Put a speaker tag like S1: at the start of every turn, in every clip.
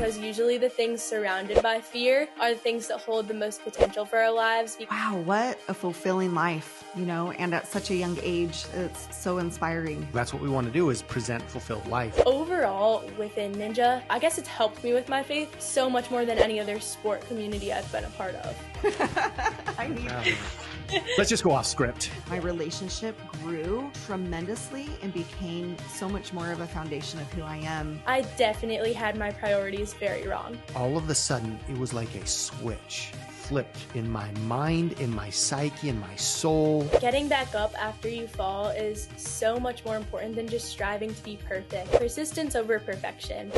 S1: because usually the things surrounded by fear are the things that hold the most potential for our lives.
S2: Wow, what a fulfilling life, and at such a young age, it's so inspiring.
S3: That's what we want to do, is present fulfilled life.
S1: Overall, within Ninja, I guess it's helped me with my faith so much more than any other sport community I've been a part of.
S3: Let's just go off script.
S2: My relationship grew tremendously and became so much more of a foundation of who I am.
S1: I definitely had my priorities very wrong.
S3: All of a sudden, it was like a switch flipped in my mind, in my psyche, in my soul.
S1: Getting back up after you fall is so much more important than just striving to be perfect. Persistence over perfection.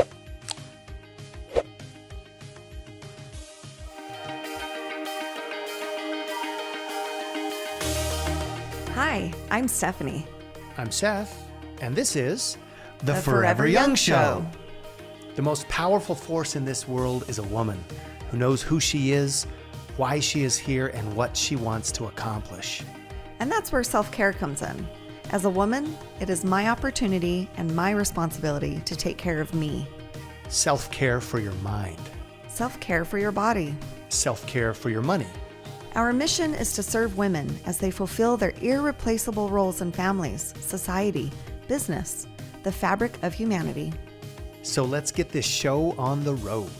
S2: Hi, I'm Stephanie.
S3: I'm Seth, and this is The
S2: Forever Young Show.
S3: The most powerful force in this world is a woman who knows who she is, why she is here, and what she wants to accomplish.
S2: And that's where self-care comes in. As a woman, it is my opportunity and my responsibility to take care of me.
S3: Self-care for your mind.
S2: Self-care for your body.
S3: Self-care for your money.
S2: Our mission is to serve women as they fulfill their irreplaceable roles in families, society, business, the fabric of humanity.
S3: So let's get this show on the road.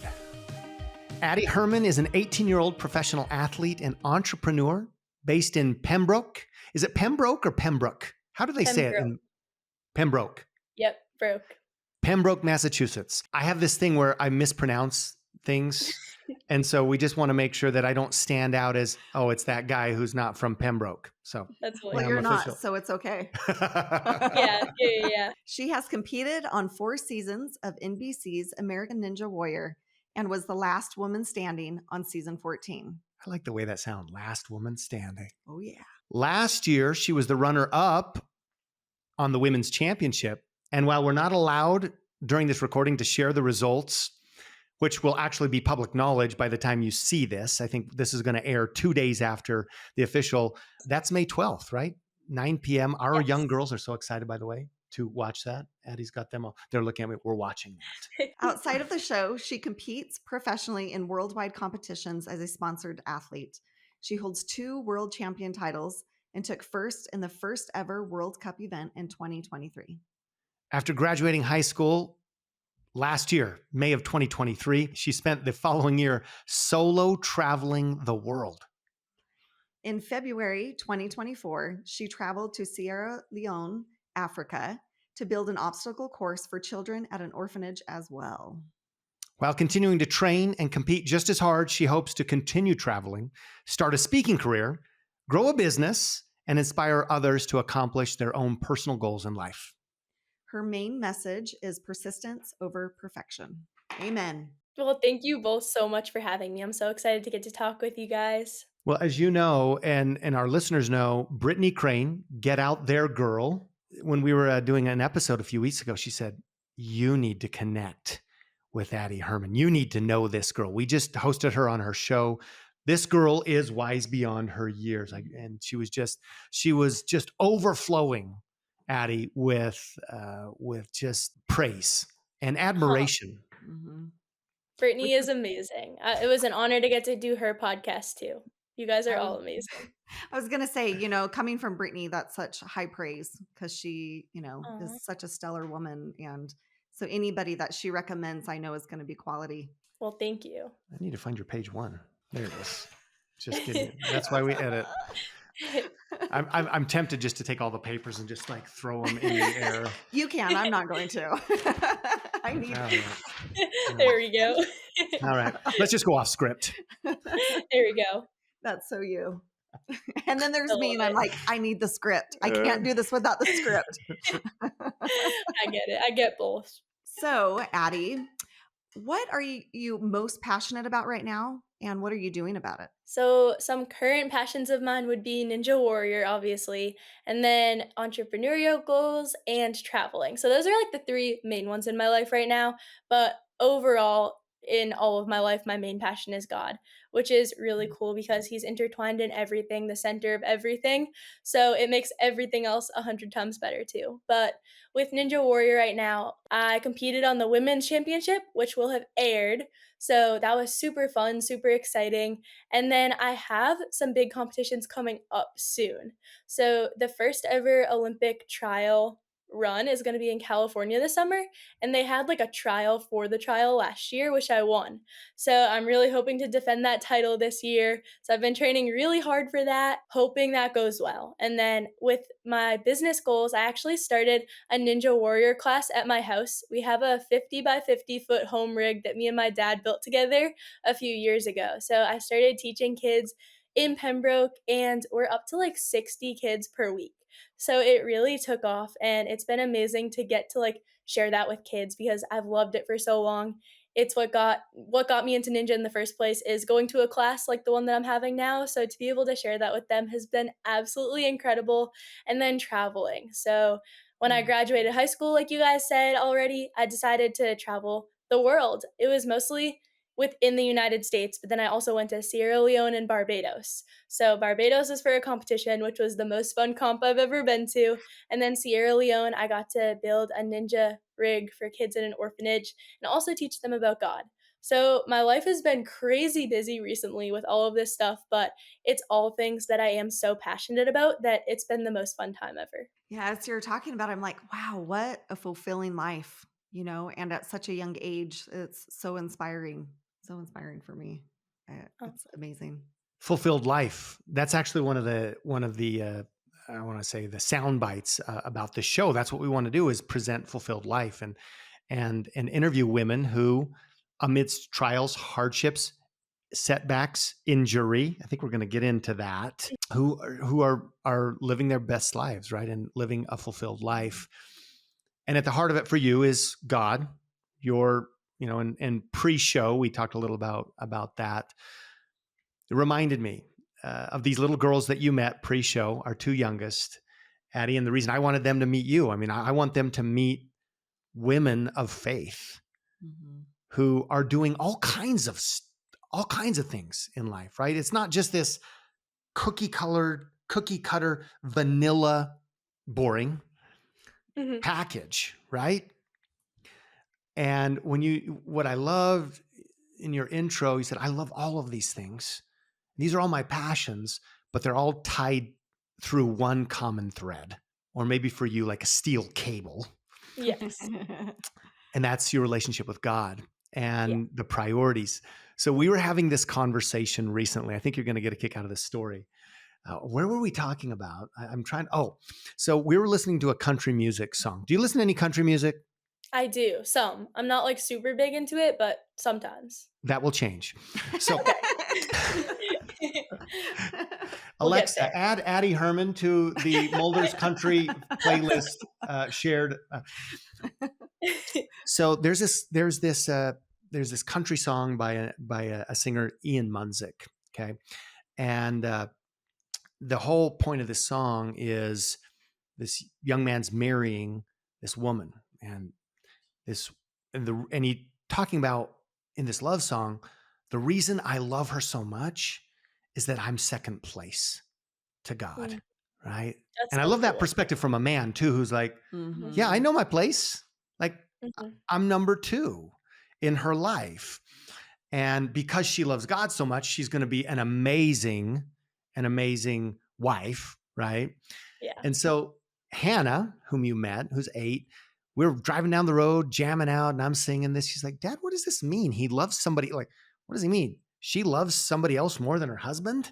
S3: Addy Herman is an 18-year-old professional athlete and entrepreneur based in Pembroke. Is it Pembroke or Pembroke? How do they say it? Pembroke.
S1: Yep, broke.
S3: Pembroke, Massachusetts. I have this thing where I mispronounce things. And so we just want to make sure that I don't stand out as, oh, it's that guy who's not from Pembroke. So
S1: that's
S2: well, you're not, so it's okay.
S1: Yeah.
S2: She has competed on 4 seasons of NBC's American Ninja Warrior and was the last woman standing on season 14.
S3: I like the way that sounds. Last woman standing.
S2: Oh, yeah.
S3: Last year, she was the runner-up on the women's championship. And while we're not allowed during this recording to share the results, which will actually be public knowledge by the time you see this, I think this is going to air 2 days after the official. That's May 12th, right? 9 p.m. Our young girls are so excited, by the way, to watch that. Addie's got them all. They're looking at me. We're watching that.
S2: Outside of the show, she competes professionally in worldwide competitions as a sponsored athlete. She holds 2 world champion titles and took first in the first ever World Cup event in 2023.
S3: After graduating high school last year, May of 2023, she spent the following year solo traveling the world.
S2: In February 2024, she traveled to Sierra Leone, Africa, to build an obstacle course for children at an orphanage as well.
S3: While continuing to train and compete just as hard, she hopes to continue traveling, start a speaking career, grow a business, and inspire others to accomplish their own personal goals in life.
S2: Her main message is persistence over perfection. Amen.
S1: Well, thank you both so much for having me. I'm so excited to get to talk with you guys.
S3: Well, as you know, and our listeners know, Brittany Crane, Get Out There Girl, when we were doing an episode a few weeks ago, she said, you need to connect with Addy Herman. You need to know this girl. We just hosted her on her show. This girl is wise beyond her years. And she was just overflowing, Addy, with just praise and admiration.
S2: Mm-hmm.
S1: Brittany is amazing. It was an honor to get to do her podcast too. You guys are all amazing.
S2: I was going to say, coming from Brittany, that's such high praise because she, is such a stellar woman. And so anybody that she recommends, I know is going to be quality.
S1: Well, thank you.
S3: I need to find your page 1. There it is. Just kidding. That's why we edit. I'm tempted just to take all the papers and just like throw them in the air.
S2: You can. I'm not going to. I need.
S1: There we go.
S3: All right. Let's just go off script.
S1: There we go.
S2: That's so you. And then there's me, and I'm like, I need the script. I can't do this without the script.
S1: I get it. I get both.
S2: So, Addy, what are you most passionate about right now? And what are you doing about it?
S1: So some current passions of mine would be Ninja Warrior, obviously, and then entrepreneurial goals and traveling. So those are like the 3 main ones in my life right now. But overall, in all of my life, my main passion is God, which is really cool because he's intertwined in everything, the center of everything. So it makes everything else 100 times better too. But with Ninja Warrior right now, I competed on the women's championship, which will have aired. So that was super fun, super exciting. And then I have some big competitions coming up soon. So the first ever Olympic trial run is going to be in California this summer, and they had like a trial for the trial last year, which I won. So I'm really hoping to defend that title this year. So I've been training really hard for that, hoping that goes well. And then with my business goals, I actually started a Ninja Warrior class at my house. We have a 50 by 50 foot home rig that me and my dad built together a few years ago. So I started teaching kids in Pembroke, and we're up to like 60 kids per week. So it really took off, and it's been amazing to get to like share that with kids because I've loved it for so long. It's what got me into ninja in the first place is going to a class like the one that I'm having now. So to be able to share that with them has been absolutely incredible. And then traveling. So when I graduated high school, like you guys said already, I decided to travel the world. It was mostly within the United States, but then I also went to Sierra Leone and Barbados. So Barbados was for a competition, which was the most fun comp I've ever been to. And then Sierra Leone, I got to build a ninja rig for kids in an orphanage and also teach them about God. So my life has been crazy busy recently with all of this stuff, but it's all things that I am so passionate about that it's been the most fun time ever.
S2: Yeah, as you're talking about, I'm like, wow, what a fulfilling life, and at such a young age, it's so inspiring for me.
S1: Oh,
S2: It's amazing.
S3: Fulfilled life. That's actually one of the I want to say the sound bites about the show. That's what we want to do is present fulfilled life and interview women who, amidst trials, hardships, setbacks, injury. I think we're going to get into that. Who are living their best lives, right, and living a fulfilled life. And at the heart of it for you is God. Your, and pre-show we talked a little about that. It reminded me of these little girls that you met pre-show, our two youngest, Addie. And the reason I wanted them to meet you, I mean, I want them to meet women of faith who are doing all kinds of things in life, right? It's not just this cookie cutter, vanilla, boring package, right? And what I loved in your intro, you said, I love all of these things. These are all my passions, but they're all tied through one common thread, or maybe for you, like a steel cable.
S1: yes.
S3: And that's your relationship with God and
S1: Yeah.
S3: the priorities. So we were having this conversation recently. I think you're going to get a kick out of this story. Where were we talking about? So we were listening to a country music song. Do you listen to any country music?
S1: I do. Some. I'm not like super big into it, but sometimes.
S3: That will change. So
S1: We'll get
S3: Alexa,
S1: there.
S3: add Addy Herman to the Mulder's Country playlist shared. So there's this country song by a singer, Ian Munsick. Okay, and the whole point of this song is this young man's marrying this woman, and he talking about in this love song, the reason I love her so much is that I'm second place to God, right?
S1: That's
S3: And I
S1: so
S3: love that
S1: cool.
S3: perspective from a man too, who's like, yeah, I know my place. Like I'm number 2 in her life. And because she loves God so much, she's going to be an amazing wife, right?
S1: Yeah.
S3: And so Hannah, whom you met, who's 8, we're driving down the road, jamming out, and I'm singing this. She's like, Dad, what does this mean? He loves somebody. Like, what does he mean? She loves somebody else more than her husband?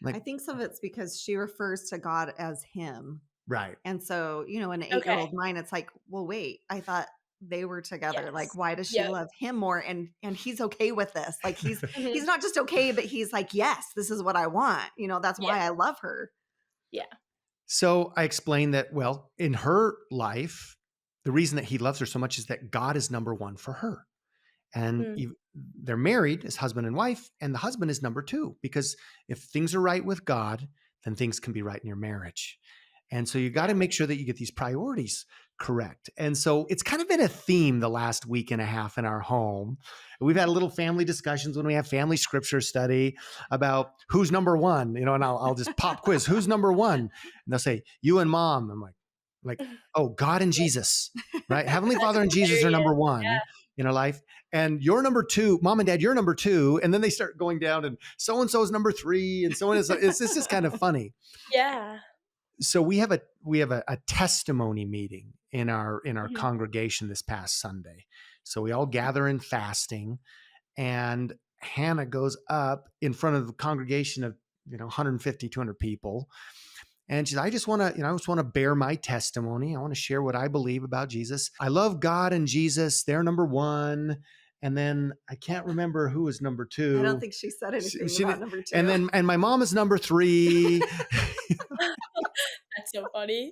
S3: Like,
S2: I think some of it's because she refers to God as him.
S3: right.
S2: And so, an 8-year-old mind, it's like, well, wait, I thought they were together.
S1: Yes.
S2: Like, why does she
S1: Yep.
S2: love him more? And he's okay with this. Like he's not just okay, but he's like, yes, this is what I want. That's why I love her.
S1: Yeah.
S3: So I explained that, well, in her life, the reason that he loves her so much is that God is number 1 for her. And they're married as husband and wife, and the husband is number 2, because if things are right with God, then things can be right in your marriage. And so you got to make sure that you get these priorities Correct. And so it's kind of been a theme the last week and a half in our home. We've had a little family discussions when we have family scripture study about who's number one, and I'll just pop quiz, who's number one? And they'll say, you and mom. I'm like, oh, God and Jesus, right? Heavenly
S1: That's
S3: Father and Jesus are number
S1: hilarious.
S3: one in our life. And you're number two, mom and dad, you're number two. And then they start going down and so-and-so is number three. And so on. It's this is kind of funny.
S1: Yeah.
S3: So we have a testimony meeting in our
S1: Mhm.
S3: congregation this past Sunday. So we all gather in fasting, and Hannah goes up in front of the congregation of 150, 200 people, and she's, I just want to bear my testimony. I want to share what I believe about Jesus. I love God and Jesus. They're number one. And then I can't remember who was number
S2: I don't
S3: two.
S2: think she said anything about number two.
S3: And my mom is number three.
S1: That's so funny.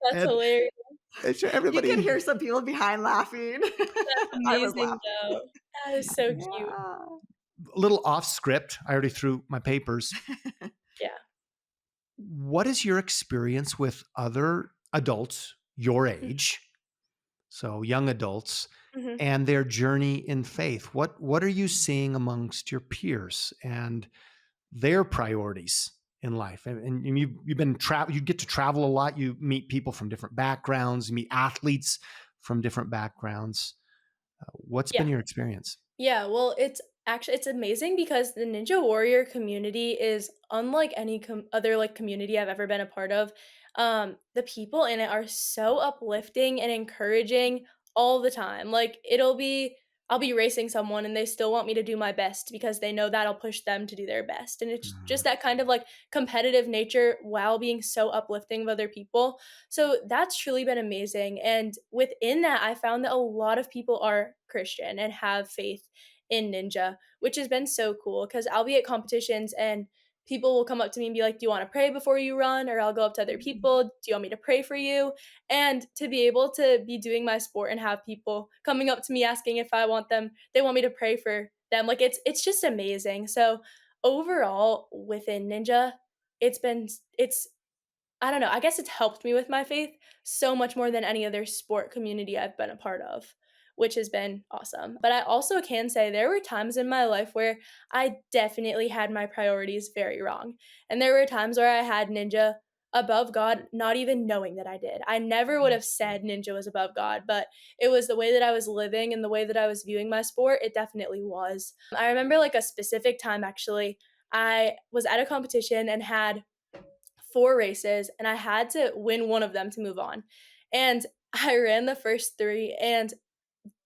S1: That's
S3: And
S1: hilarious.
S2: You could
S3: everybody,
S2: hear some people behind laughing.
S1: That's
S2: I was
S1: amazing,
S2: laughing.
S1: though. That is so cute.
S2: Yeah.
S3: a little off script. I already threw my papers.
S1: Yeah.
S3: What is your experience with other adults your
S1: Mhm.
S3: age, so young adults,
S1: Mhm.
S3: and their journey in faith? What are you seeing amongst your peers and their priorities in life? And you've been you get to travel a lot. You meet people from different backgrounds. You meet athletes from different backgrounds. What's been
S1: Yeah.
S3: your experience?
S1: Yeah, well, it's amazing because the Ninja Warrior community is unlike any other like community I've ever been a part of. The people in it are so uplifting and encouraging all the time. Like I'll be racing someone and they still want me to do my best because they know that'll push them to do their best. And it's just
S3: Mhm.
S1: that kind of like competitive nature while being so uplifting of other people. So that's truly been amazing. And within that, I found that a lot of people are Christian and have faith in Ninja, which has been so cool because I'll be at competitions and people will come up to me and be like, "Do you want to pray before you run?" Or I'll go up to other people, "Do you want me to pray for you?" And to be able to be doing my sport and have people coming up to me asking if they want me to pray for them, like it's just amazing. So overall, within Ninja, it's I don't know, I guess it's helped me with my faith so much more than any other sport community I've been a part of, which has been awesome. But I also can say there were times in my life where I definitely had my priorities very wrong. And there were times where I had Ninja above God, not even knowing that I did. I never would have said Ninja was above God, but it was the way that I was living and the way that I was viewing my sport, it definitely was. I remember like a specific time actually, I was at a competition and had 4 races, and I had to win one of them to move on. And I ran the first 3 and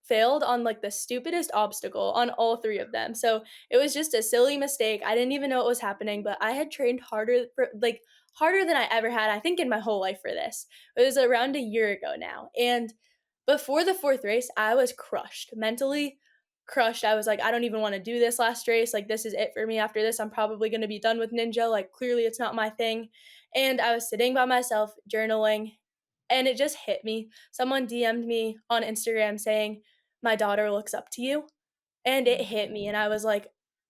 S1: failed on like the stupidest obstacle on all 3 of them. So it was just a silly mistake. I didn't even know what was happening, but I had trained harder than I ever had, I think, in my whole life for this. It was around a year ago now. And before the 4th race, I was crushed, mentally crushed. I was like, I don't even want to do this last race. Like, this is it for me. After this, I'm probably going to be done with Ninja. Like, clearly, it's not my thing. And I was sitting by myself, journaling, and it just hit me. Someone DM'd me on Instagram saying, "My daughter looks up to you." And it hit me, and I was like,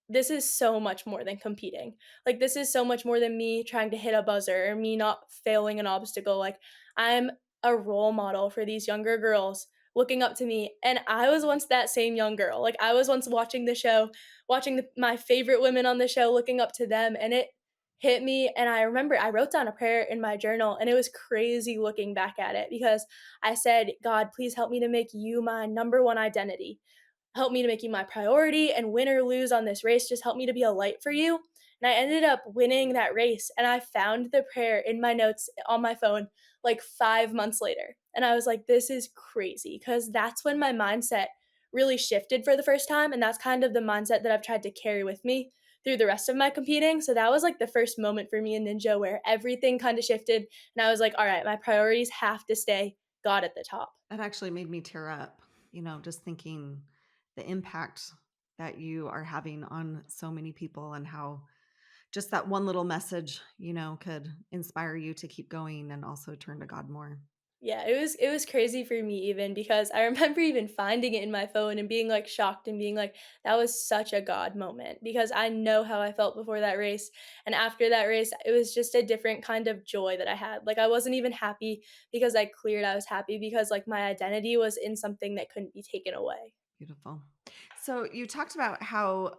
S1: this is so much more than competing. Like, this is so much more than me trying to hit a buzzer or me not failing an obstacle. Like, I'm a role model for these younger girls looking up to me. And I was once that same young girl. Like, I was once watching the show, watching my favorite women on the show, looking up to them. And it hit me. And I remember I wrote down a prayer in my journal, and it was crazy looking back at it because I said, "God, please help me to make you my number one identity. Help me to make you my priority, and win or lose on this race, just help me to be a light for you." And I ended up winning that race, and I found the prayer in my notes on my phone like 5 months later. And I was like, this is crazy because that's when my mindset really shifted for the first time, and that's kind of the mindset that I've tried to carry with me through the rest of my competing. So that was like the first moment for me in Ninja where everything kind of shifted, and I was like, all right, my priorities have to stay God at the top.
S2: That actually made me tear up, just thinking the impact that you are having on so many people and how just that one little message, could inspire you to keep going and also turn to God more.
S1: Yeah, it was crazy for me even because I remember even finding it in my phone and being, like, shocked and being like, "That was such a God moment," because I know how I felt before that race, and after that race, it was just a different kind of joy that I had. Like, I wasn't even happy because I cleared, I was happy because, like, my identity was in something that couldn't be taken away.
S2: Beautiful. So you talked about how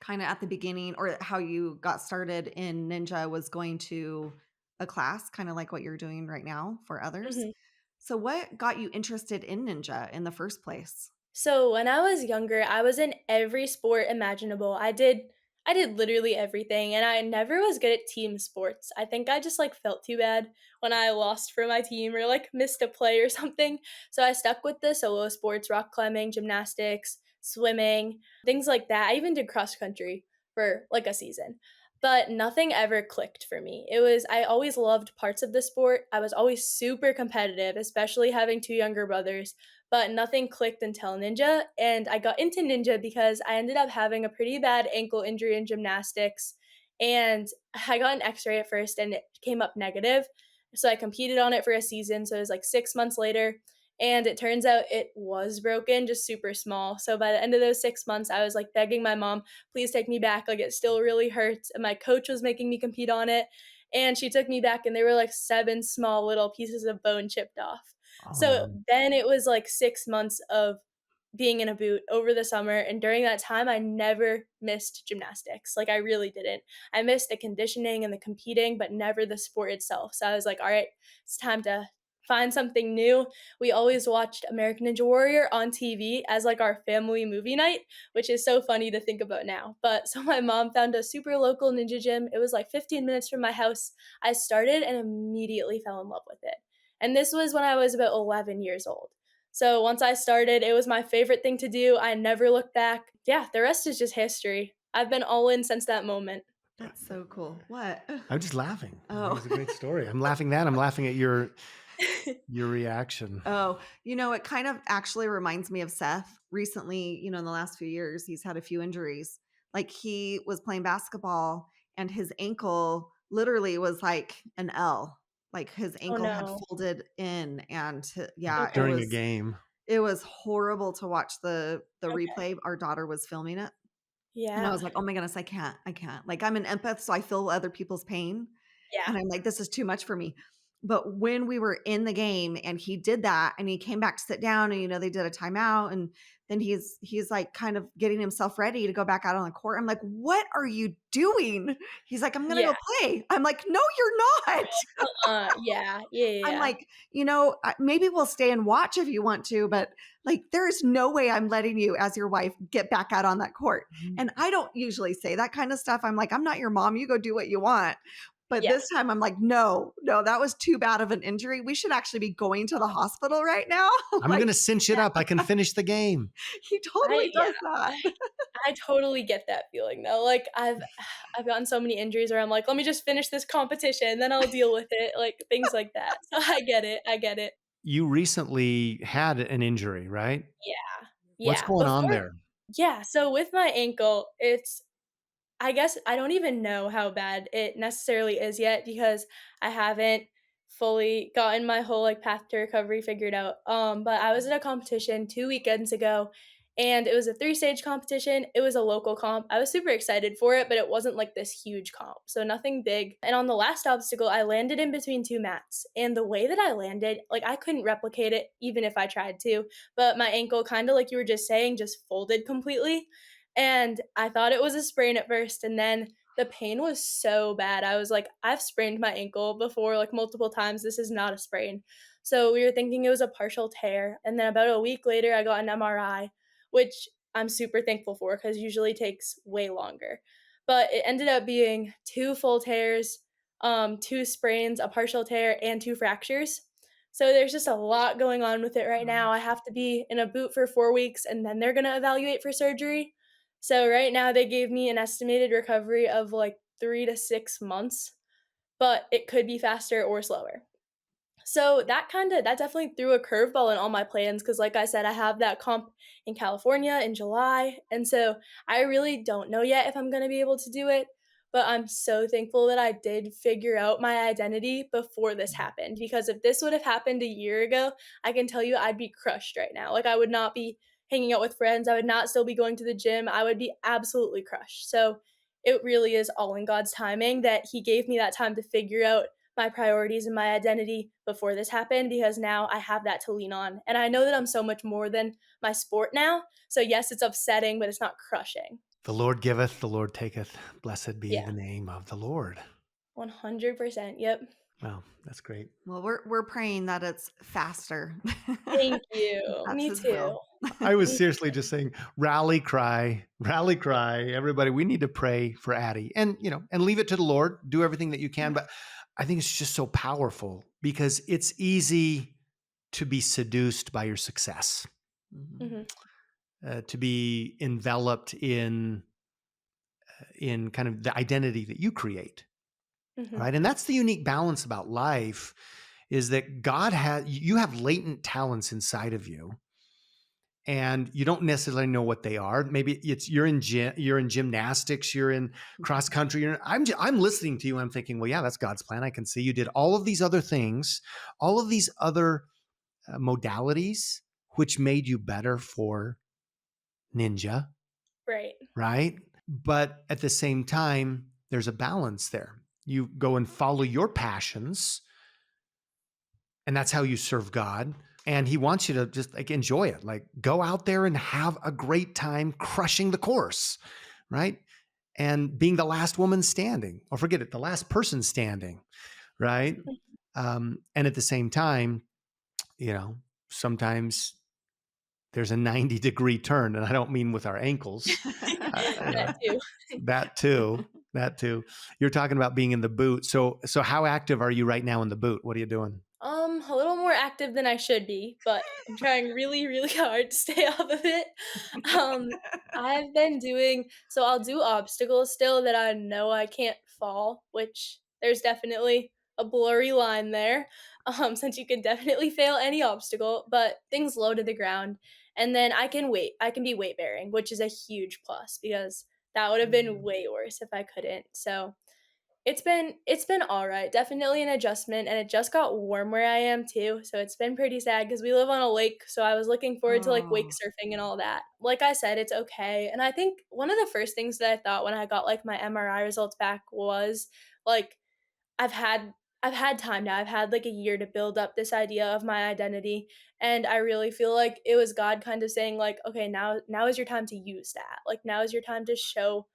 S2: kind of at the beginning or how you got started in ninja was going to a class, kind of like what you're doing right now for others.
S1: Mhm.
S2: So what got you interested in ninja in the first place?
S1: So when I was younger, I was in every sport imaginable. I did literally everything and I never was good at team sports. I think I just like felt too bad when I lost for my team or like missed a play or something. So I stuck with the solo sports, rock climbing, gymnastics, swimming, things like that. I even did cross country for like a season. But nothing ever clicked for me. I always loved parts of the sport. I was always super competitive, especially having two younger brothers, but nothing clicked until ninja. And I got into ninja because I ended up having a pretty bad ankle injury in gymnastics. And I got an x ray at first and it came up negative. So I competed on it for a season. So it was like 6 months later. And it turns out it was broken, just super small. So by the end of those 6 months, I was like begging my mom, please take me back. Like it still really hurts. And my coach was making me compete on it. And she took me back, and there were like seven small little pieces of bone chipped off.
S3: Oh
S1: So
S3: no.
S1: then it was like 6 months of being in a boot over the summer. And during that time, I never missed gymnastics. Like, I really didn't. I missed the conditioning and the competing, but never the sport itself. So I was like, all right, it's time to find something new. We always watched American Ninja Warrior on TV as like our family movie night, which is so funny to think about now. But so my mom found a super local ninja gym. It was like 15 minutes from my house. I started and immediately fell in love with it. And this was when I was about 11 years old. So once I started, it was my favorite thing to do. I never looked back. Yeah, the rest is just history. I've been all in since that moment.
S2: That's so cool. What?
S3: I'm just laughing. I think
S2: Oh.
S3: it's a great story. I'm laughing that. I'm laughing at your reaction.
S2: Oh, it kind of actually reminds me of Seth. Recently, in the last few years, he's had a few injuries. Like he was playing basketball and his ankle literally was like an L. Like his
S1: Oh
S2: ankle had
S1: no.
S2: folded in and yeah, it
S3: During a
S2: was
S3: game.
S2: it was horrible to watch the
S1: Okay.
S2: replay. Our daughter was filming it. And I was
S1: Yeah.
S2: like, "Oh my goodness, I can't. I can't." Like I'm an empath, so I feel other people's pain.
S1: Yeah.
S2: And I'm like, "This is too much for me." But when we were in the game and he did that and he came back to sit down and they did a timeout and then he's like kind of getting himself ready to go back out on the court. I'm like, "What are you doing?" He's like, "I'm going to
S1: Yeah.
S2: go play." I'm like, "No, you're not."
S1: Yeah. Yeah.
S2: I'm
S1: Yeah.
S2: like, maybe we'll stay and watch if you want to, but like, there's no way I'm letting you, as your wife, get back out on that court. And I don't usually say that kind of stuff. I'm like, I'm not your mom. You go do what you want. But
S1: Yeah.
S2: this time I'm like, no, no, that was too bad of an injury. We should actually be going to the hospital right now.
S3: I'm
S2: Like,
S3: going to cinch it up. I can finish the game.
S2: he totally
S1: Yeah.
S2: does that.
S1: I totally get that feeling though. Like I've gotten so many injuries where I'm like, let me just finish this competition, then I'll deal with it. Like things like that. So I get it. I get it.
S3: You recently had an injury, right?
S1: Yeah.
S3: What's
S1: Yeah.
S3: going on
S1: Before
S3: there?
S1: Yeah, so with my ankle, I guess I don't even know how bad it necessarily is yet because I haven't fully gotten my whole like path to recovery figured out. But I was at a competition 2 weekends ago and it was a three-stage competition. It was a local comp. I was super excited for it, but it wasn't like this huge comp. So nothing big. And on the last obstacle, I landed in between two mats. And the way that I landed, like I couldn't replicate it even if I tried to. But my ankle kind of like you were just saying, just folded completely. And I thought it was a sprain at first, and then the pain was so bad. I was like, I've sprained my ankle before, like multiple times. This is not a sprain. So we were thinking it was a partial tear. And then about a week later, I got an MRI, which I'm super thankful for because usually takes way longer. But it ended up being two full tears, two sprains, a partial tear, and two fractures. So there's just a lot going on with it right now. I have to be in a boot for 4 weeks, and then they're going to evaluate for surgery. So right now they gave me an estimated recovery of like 3 to 6 months, but it could be faster or slower. So that definitely threw a curveball in all my plans because like I said, I have that comp in California in July. And so I really don't know yet if I'm gonna be able to do it. but I'm so thankful that I did figure out my identity before this happened, because if this would have happened a year ago, I can tell you I'd be crushed right now. Like, I would not be hanging out with friends, I would not still be going to the gym, I would be absolutely crushed. So, it really is all in God's timing that He gave me that time to figure out my priorities and my identity before this happened, because now I have that to lean on. And I know that I'm so much more than my sport now. So, yes, it's upsetting, but it's not crushing.
S3: The Lord giveth, the Lord taketh. Blessed be
S1: Yeah,
S3: the name of the Lord.
S1: 100%. Yep.
S3: Wow, that's great.
S2: Well, we're praying that it's faster.
S1: Thank you.
S2: That's
S1: Me
S2: his
S1: too.
S2: will.
S3: I was
S1: Me
S3: seriously just saying, rally cry, rally cry. Everybody, we need to pray for Addy and, and leave it to the Lord. Do everything that you can. But I think it's just so powerful because it's easy to be seduced by your success,
S2: Mhm.
S1: Mhm,
S3: to be enveloped in kind of the identity that you create.
S1: mhm.
S3: Right. And that's the unique balance about life, is that you have latent talents inside of you, and you don't necessarily know what they are. Maybe it's you're in gymnastics, you're in cross country. I'm listening to you. I'm thinking, well, yeah, that's God's plan. I can see you did all of these other things, all of these other modalities, which made you better for ninja,
S1: Right.
S3: right? But at the same time, there's a balance there. You go and follow your passions, and that's how you serve God. And He wants you to just like enjoy it, like go out there and have a great time crushing the course, right? And being the last woman standing, or forget it, the last person standing, right? And at the same time, sometimes there's a 90-degree turn, and I don't mean with our ankles,
S1: That too.
S3: that too. That too. You're talking about being in the boot. So how active are you right now in the boot? What are you doing?
S1: A little more active than I should be, but I'm trying really, really hard to stay off of it. Um, I've been doing so I'll do obstacles still that I know I can't fall, which there's definitely a blurry line there, since you can definitely fail any obstacle, but things low to the ground. And then I can be weight bearing, which is a huge plus because that would have been
S2: Mhm.
S1: way worse if I couldn't. So it's been alright, definitely an adjustment, and it just got warm where I am too, so it's been pretty sad because we live on a lake, so I was looking forward to, like, wake
S2: Oh.
S1: surfing and all that. Like I said, it's okay, and I think one of the first things that I thought when I got, like, my MRI results back was, like, I've had I've had time now. I've had like a year to build up this idea of my identity, and I really feel like it was God kind of saying like, "Okay, now is your time to use that. Like now is your time to show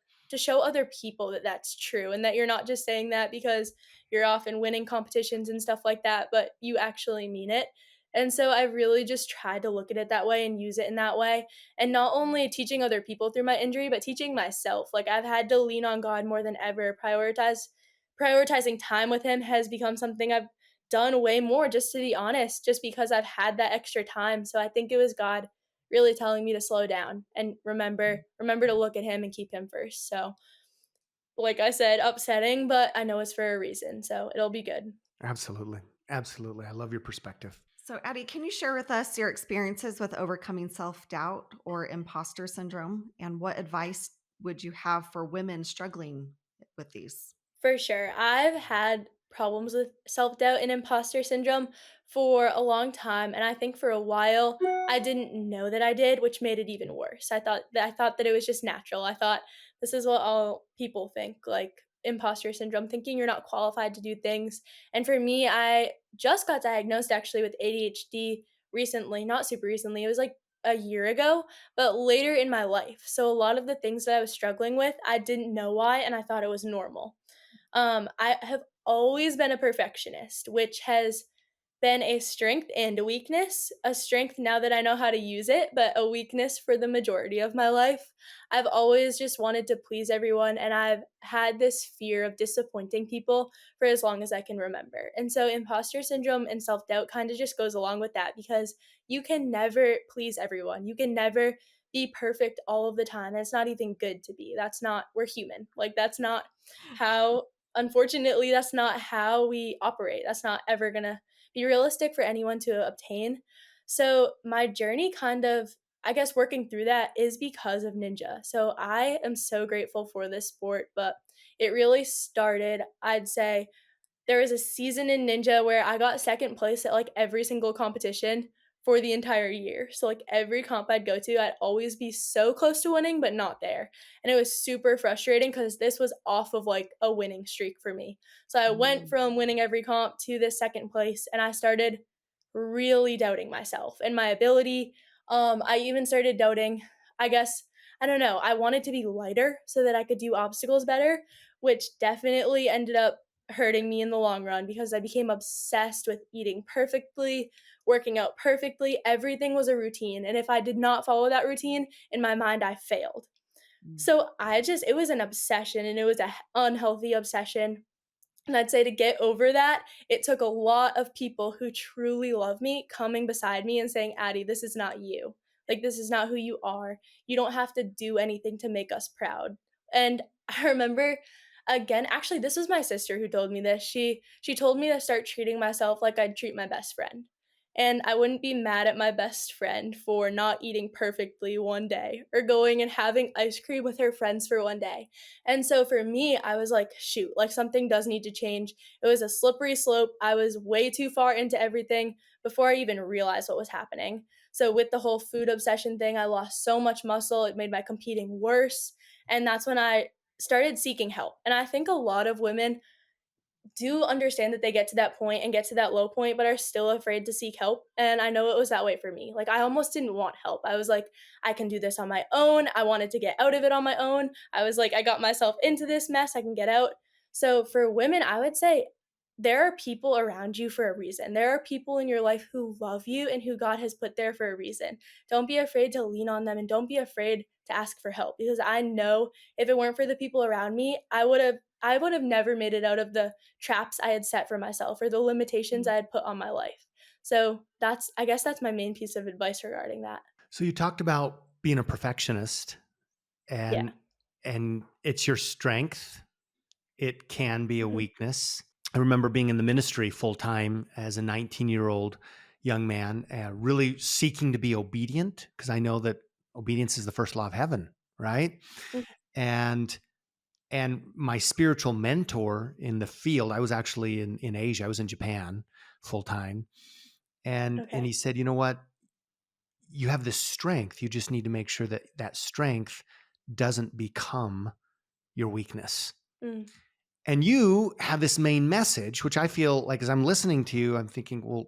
S1: other people that that's true and that you're not just saying that because you're often winning competitions and stuff like that, but you actually mean it." And so I really just tried to look at it that way and use it in that way. And not only teaching other people through my injury, but teaching myself. Like I've had to lean on God more than ever, prioritizing time with him has become something I've done way more, just to be honest, just because I've had that extra time. So I think it was God really telling me to slow down and remember to look at him and keep him first. So like I said, upsetting, but I know it's for a reason. So it'll be good.
S3: Absolutely. Absolutely. I love your perspective.
S2: So, Addie, can you share with us your experiences with overcoming self doubt or imposter syndrome? And what advice would you have for women struggling with these?
S1: For sure. I've had problems with self doubt and imposter syndrome for a long time, and I think for a while I didn't know that I did, which made it even worse. I thought that it was just natural. I thought this is what all people think, like imposter syndrome, thinking you're not qualified to do things. And for me, I just got diagnosed actually with ADHD recently, not super recently. It was like a year ago, but later in my life. So a lot of the things that I was struggling with, I didn't know why, and I thought it was normal. I have always been a perfectionist, which has been a strength and a weakness. A strength now that I know how to use it, but a weakness for the majority of my life. I've always just wanted to please everyone, and I've had this fear of disappointing people for as long as I can remember. And so, imposter syndrome and self doubt kind of just goes along with that because you can never please everyone. You can never be perfect all of the time. And it's not even good to be. That's not, we're human. Like, that's not how unfortunately, that's not how we operate. That's not ever gonna be realistic for anyone to obtain. So my journey kind of I guess working through that is because of ninja. So I am so grateful for this sport, but it really started, I'd say, there was a season in Ninja where I got second place at, like, every single competition for the entire year. So, like, every comp I'd go to, I'd always be so close to winning, but not there. And it was super frustrating because this was off of, like, a winning streak for me. So I went
S2: Mm.
S1: from winning every comp to this second place, and I started really doubting myself and my ability. I even started doubting, I guess, I don't know, I wanted to be lighter so that I could do obstacles better, which definitely ended up hurting me in the long run because I became obsessed with eating perfectly, working out perfectly. Everything was a routine. And if I did not follow that routine, in my mind, I failed.
S2: Mm.
S1: So it was an obsession and it was a unhealthy obsession. And I'd say to get over that, it took a lot of people who truly love me coming beside me and saying, Addie, this is not you. Like, this is not who you are. You don't have to do anything to make us proud. And I remember, again, actually, this was my sister who told me this. She told me to start treating myself like I'd treat my best friend. And I wouldn't be mad at my best friend for not eating perfectly one day or going and having ice cream with her friends for one day. And so for me, I was like, shoot, like something does need to change. It was a slippery slope. I was way too far into everything before I even realized what was happening. So with the whole food obsession thing, I lost so much muscle. It made my competing worse. And that's when I started seeking help. And I think a lot of women do understand that they get to that point and get to that low point, but are still afraid to seek help. And I know it was that way for me. Like, I almost didn't want help. I was like, I can do this on my own. I wanted to get out of it on my own. I was like, I got myself into this mess. I can get out. So, for women, I would say there are people around you for a reason. There are people in your life who love you and who God has put there for a reason. Don't be afraid to lean on them and don't be afraid to ask for help because I know if it weren't for the people around me, I would have never made it out of the traps I had set for myself or the limitations I had put on my life. So I guess that's my main piece of advice regarding that.
S3: So you talked about being a perfectionist,
S1: Yeah.
S3: and it's your strength. It can be a
S1: Mhm.
S3: weakness. I remember being in the ministry full time as a 19-year-old young man, really seeking to be obedient because I know that obedience is the first law of heaven, right?
S1: Mhm.
S3: And my spiritual mentor in the field, I was actually in Asia. I was in Japan full time, and
S1: Okay.
S3: he said, you know what? You have this strength. You just need to make sure that that strength doesn't become your weakness.
S1: Mm.
S3: And you have this main message, which I feel like as I'm listening to you, I'm thinking, well,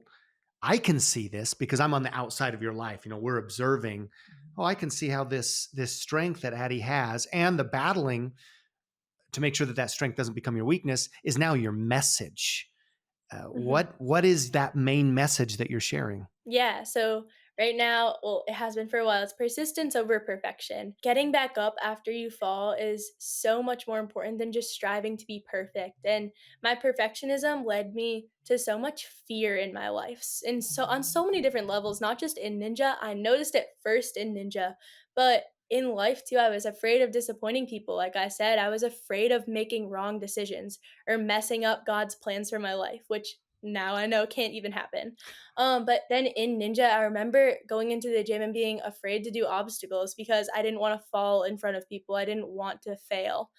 S3: I can see this because I'm on the outside of your life. You know, we're observing. Oh, I can see how this strength that Addie has and the battling to make sure that that strength doesn't become your weakness is now your message.
S1: Mhm.
S3: What is that main message that you're sharing?
S1: Yeah, so right now, well, it has been for a while, it's persistence over perfection. Getting back up after you fall is so much more important than just striving to be perfect. And my perfectionism led me to so much fear in my life. And so on so many different levels, not just in Ninja. I noticed it first in Ninja, but in life too, I was afraid of disappointing people. Like I said, I was afraid of making wrong decisions or messing up God's plans for my life, which now I know can't even happen. But then in Ninja, I remember going into the gym and being afraid to do obstacles because I didn't want to fall in front of people. I didn't want to fail.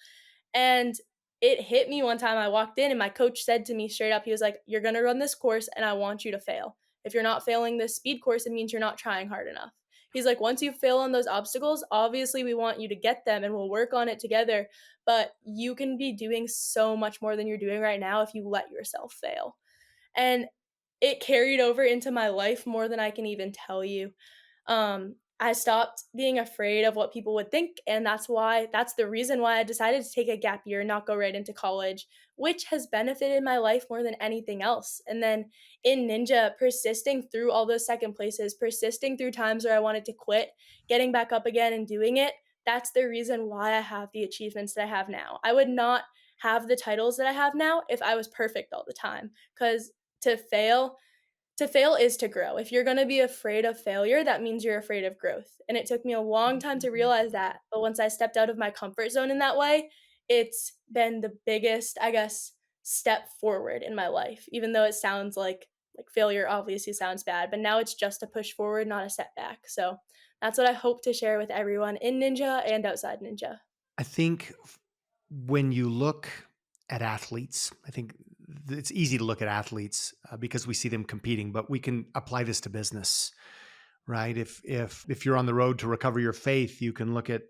S1: And it hit me one time. I walked in and my coach said to me straight up, he was like, "You're going to run this course and I want you to fail. If you're not failing this speed course, it means you're not trying hard enough." He's like, "Once you fail on those obstacles, obviously we want you to get them and we'll work on it together. But you can be doing so much more than you're doing right now if you let yourself fail." And it carried over into my life more than I can even tell you. I stopped being afraid of what people would think, and that's the reason why I decided to take a gap year and not go right into college, which has benefited my life more than anything else. And then in Ninja, persisting through all those second places, persisting through times where I wanted to quit, getting back up again and doing it, that's the reason why I have the achievements that I have now. I would not have the titles that I have now if I was perfect all the time, because to fail to fail is to grow. If you're going to be afraid of failure, that means you're afraid of growth. And it took me a long time to realize that. But once I stepped out of my comfort zone in that way, it's been the biggest, I guess, step forward in my life, even though it sounds like like failure obviously sounds bad, but now it's just a push forward, not a setback. So that's what I hope to share with everyone in Ninja and outside Ninja.
S3: I think when you look at athletes, I think it's easy to look at athletes because we see them competing, but we can apply this to business, right? If you're on the road to recover your faith, you can look at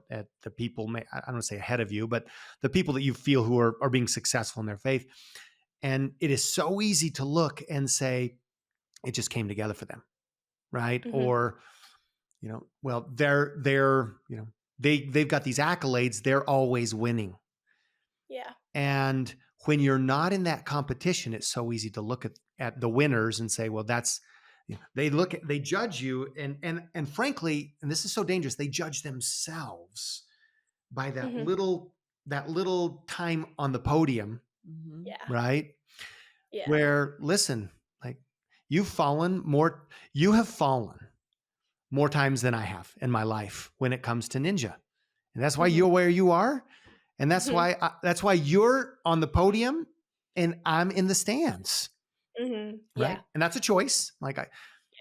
S3: at the people. I don't want to say ahead of you, but the people that you feel who are being successful in their faith, and it is so easy to look and say it just came together for them, right?
S1: Hmm.
S3: Or well, they're they've got these accolades, they're always winning.
S1: Yeah.
S3: And when you're not in that competition, it's so easy to look at the winners and say, well, that's they judge you, and frankly, and this is so dangerous, they judge themselves by
S1: Hmm.
S3: that little time on the podium,
S2: Mhm.
S1: Yeah.
S3: right?
S1: Yeah.
S3: Where, listen, like you have fallen more times than I have in my life when it comes to Ninja. And that's why
S1: Hmm.
S3: you're where you are. And
S1: Hmm.
S3: that's why you're on the podium and I'm in the stands,
S1: Hmm.
S3: right?
S1: Yeah.
S3: And that's a choice.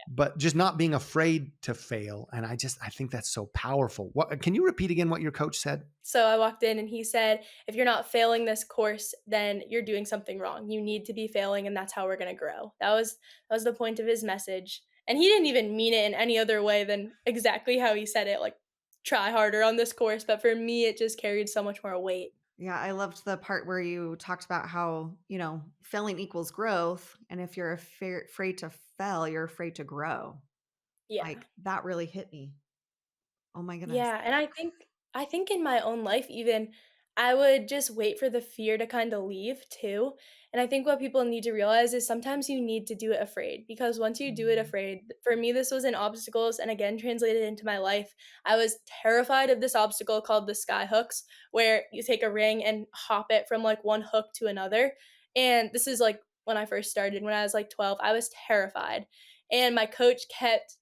S3: But just not being afraid to fail. And I think that's so powerful. What can you repeat again what your coach said?
S1: So I walked in and he said, if you're not failing this course, then you're doing something wrong. You need to be failing, and that's how we're going to grow. That was the point of his message. And he didn't even mean it in any other way than exactly how he said it, like try harder on this course. But for me, it just carried so much more weight.
S2: Yeah, I loved the part where you talked about how, failing equals growth. And if you're afraid to fail, you're afraid to grow.
S1: Yeah.
S2: Like that really hit me. Oh my goodness.
S1: Yeah, and I think in my own life even, I would just wait for the fear to kinda leave too, and I think what people need to realize is sometimes you need to do it afraid, because once you do it
S2: Mhm.
S1: afraid, for me, this was in obstacles and again translated into my life, I was terrified of this obstacle called the sky hooks, where you take a ring and hop it from, like, one hook to another, and this is, like, when I first started, when I was, like, 12, I was terrified, and my coach kept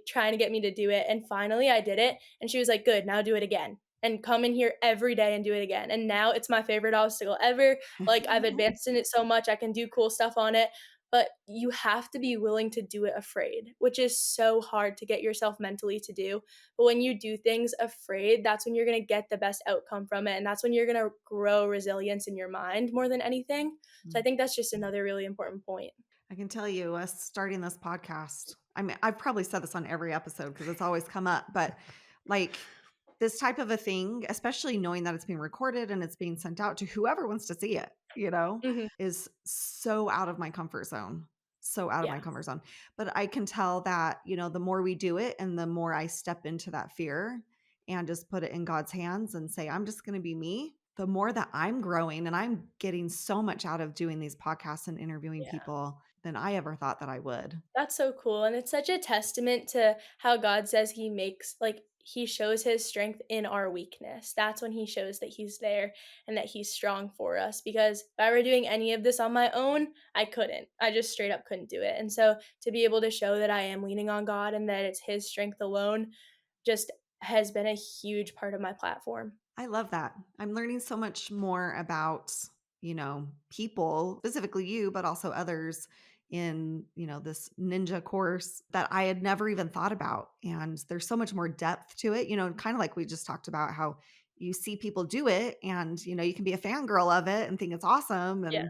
S1: trying to get me to do it, and finally I did it, and she was like, "Good, now do it again, and come in here every day and do it again." And now it's my favorite obstacle ever. Like, I've advanced in it so much, I can do cool stuff on it, but you have to be willing to do it afraid, which is so hard to get yourself mentally to do. But when you do things afraid, that's when you're gonna get the best outcome from it, and that's when you're gonna grow resilience in your mind more than anything. So I think that's just another really important point.
S2: I can tell you, us starting this podcast, I mean, I've probably said this on every episode because it's always come up, but like this type of a thing, especially knowing that it's being recorded and it's being sent out to whoever wants to see it,
S1: Mhm.
S2: is so out of my comfort zone. So out of my
S1: Yeah.
S2: comfort zone. But I can tell that, the more we do it and the more I step into that fear and just put it in God's hands and say, I'm just going to be me, the more that I'm growing and I'm getting so much out of doing these podcasts and interviewing
S1: Yeah.
S2: people than I ever thought that I would.
S1: That's so cool, and it's such a testament to how God says he makes he shows his strength in our weakness. That's when he shows that he's there and that he's strong for us, because if I were doing any of this on my own, I couldn't. I just straight up couldn't do it, and so to be able to show that I am leaning on God and that it's his strength alone just has been a huge part of my platform.
S2: I love that. I'm learning so much more about, people, specifically you, but also others in, this ninja course that I had never even thought about. And there's so much more depth to it, kind of like we just talked about how you see people do it and, you can be a fangirl of it and think it's awesome.
S1: Yeah,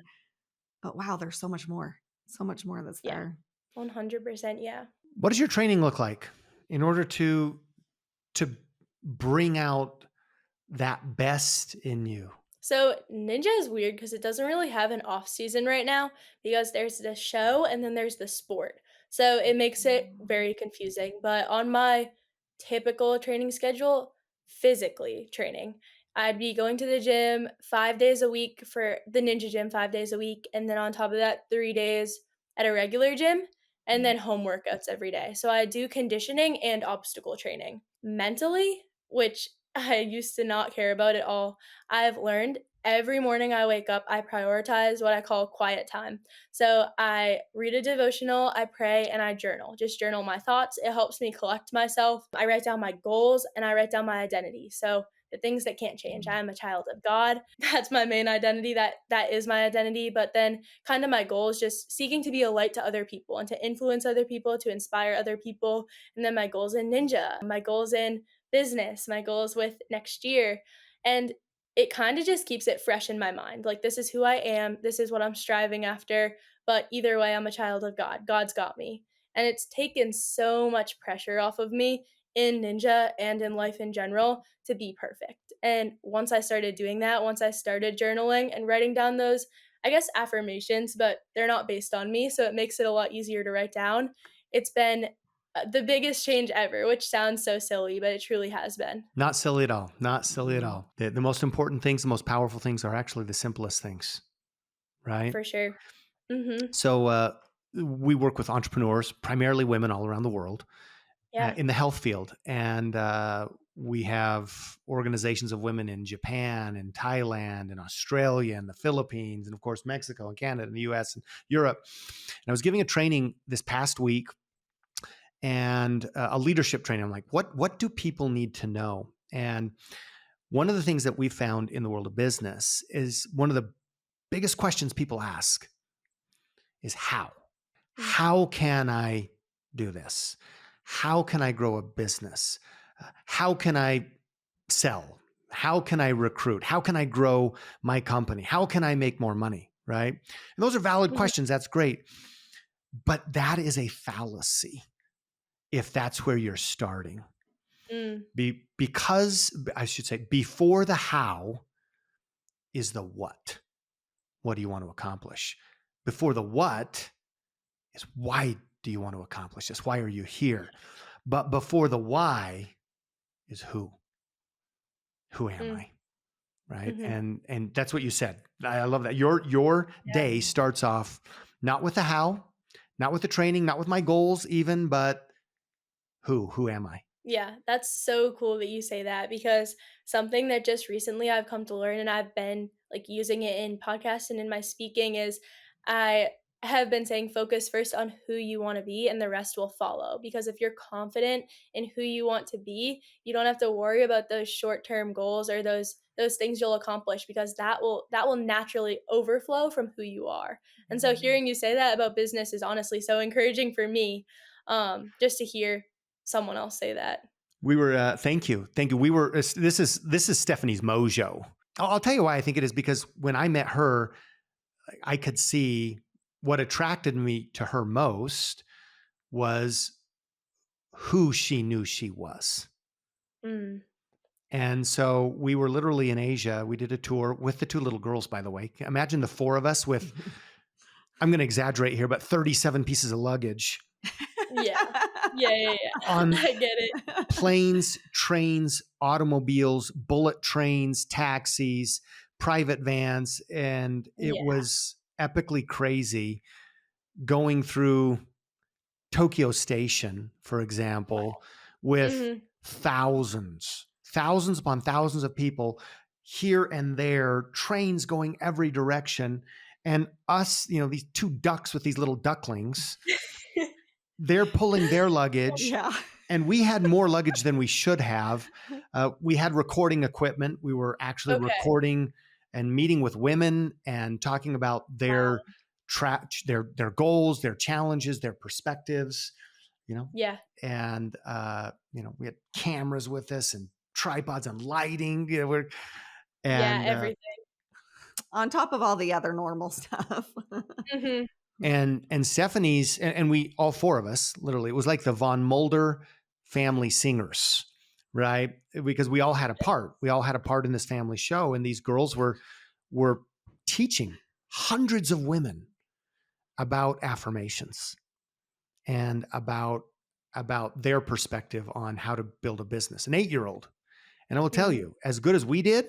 S2: But wow, there's so much more that's
S1: yeah,
S2: there.
S1: 100%, yeah.
S3: What does your training look like in order to bring out that best in you?
S1: So Ninja is weird because it doesn't really have an off season right now, because there's the show and then there's the sport. So it makes it very confusing. But on my typical training schedule, physically training, I'd be going to the gym 5 days a week for the Ninja gym, 5 days a week. And then on top of that, 3 days at a regular gym, and then home workouts every day. So I do conditioning and obstacle training. Mentally, which I used to not care about at all, I've learned every morning I wake up, I prioritize what I call quiet time. So I read a devotional, I pray, and I journal. Just journal my thoughts. It helps me collect myself. I write down my goals and I write down my identity. So the things that can't change. I am a child of God. That's my main identity. That is my identity. But then kind of my goal is just seeking to be a light to other people and to influence other people, to inspire other people. And then my goals in Ninja, my goals in business, my goals with next year. And it kind of just keeps it fresh in my mind. Like, this is who I am. This is what I'm striving after. But either way, I'm a child of God. God's got me. And it's taken so much pressure off of me in Ninja and in life in general to be perfect. And once I started doing that, once I started journaling and writing down those, I guess, affirmations, but they're not based on me. So it makes it a lot easier to write down. It's been the biggest change ever, which sounds so silly, but it truly has been.
S3: Not silly at all. Not silly at
S2: Mhm.
S3: all. The most important things, the most powerful things are actually the simplest things, right?
S1: For sure. Mm-hmm.
S3: So we work with entrepreneurs, primarily women all around the world,
S1: Yeah.
S3: in the health field. And we have organizations of women in Japan and Thailand and Australia and the Philippines and, of course, Mexico and Canada and the US and Europe. And I was giving a training this past week, and a leadership training. I'm like, what do people need to know? And one of the things that we found in the world of business is one of the biggest questions people ask is how?
S1: Mm.
S3: How can I do this? How can I grow a business? How can I sell? How can I recruit? How can I grow my company? How can I make more money? Right? And those are valid
S1: Mhm.
S3: questions. That's great. But that is a fallacy if that's where you're starting.
S1: Mm.
S3: Because I should say, before the how is the what. What do you want to accomplish? Before the what is why do you want to accomplish this? Why are you here? But before the why is who. Who am
S1: Mm.
S3: I? Right?
S1: Mhm.
S3: And that's what you said. I love that. Your
S1: Yeah.
S3: day starts off not with the how, not with the training, not with my goals even, but who am I?
S1: Yeah, that's so cool that you say that because something that just recently I've come to learn and I've been like using it in podcasts and in my speaking is I have been saying focus first on who you want to be and the rest will follow. Because if you're confident in who you want to be, you don't have to worry about those short-term goals or those things you'll accomplish because that will naturally overflow from who you are. And so hearing you say that about business is honestly so encouraging for me. Just to hear someone else say that.
S3: We were thank you. We were this is Stephanie's mojo. I'll tell you why I think it is, because when I met her, I could see what attracted me to her most was who she knew she was.
S1: Mm.
S3: And so we were literally in Asia. We did a tour with the two little girls, by the way. Imagine the four of us with, I'm going to exaggerate here, but 37 pieces of luggage
S1: Yeah. Yeah.
S3: on
S1: I get it.
S3: planes, trains, automobiles, bullet trains, taxis, private vans. And it
S1: Yeah.
S3: was epically crazy going through Tokyo Station, for
S1: Wow.
S3: example, with
S1: Mhm.
S3: thousands upon thousands of people here and there, trains going every direction. And us, these two ducks with these little ducklings, they're pulling their luggage.
S2: Yeah.
S3: And we had more luggage than we should have. We had recording equipment. We were actually
S1: Okay.
S3: recording and meeting with women and talking about
S1: Wow.
S3: their goals, their challenges, their perspectives. You know,
S1: Yeah.
S3: and we had cameras with us and tripods and lighting.
S1: Yeah,
S3: And
S1: everything.
S2: On top of all the other normal stuff.
S1: Mhm.
S3: and Stephanie's and we all four of us literally, it was like the Von Mulder family singers, right? Because we all had a part. We all had a part in this family show, and these girls were teaching hundreds of women about affirmations and about their perspective on how to build a business. An 8-year-old. And I will tell
S1: Mhm.
S3: you, as good as we did,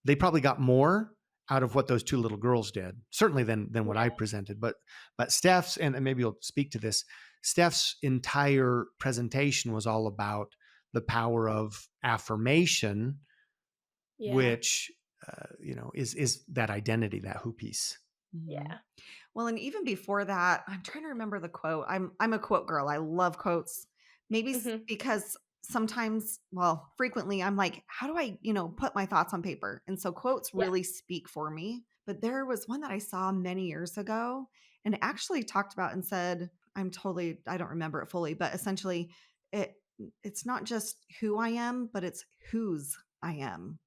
S3: they probably got more out of what those two little girls did, certainly than what I
S1: Yeah.
S3: presented. But Steph's, and maybe you'll speak to this, Steph's entire presentation was all about the power of affirmation,
S1: Yeah.
S3: which is that identity, that who piece.
S2: Mhm.
S1: Yeah.
S2: Well, and even before that, I'm trying to remember the quote. I'm a quote girl. I love quotes. Maybe
S1: Mhm.
S2: because sometimes, well, frequently I'm like, how do I, put my thoughts on paper? And so quotes
S1: Yeah.
S2: really speak for me. But there was one that I saw many years ago and it actually talked about and said, I don't remember it fully, but essentially it it's not just who I am, but it's whose I am,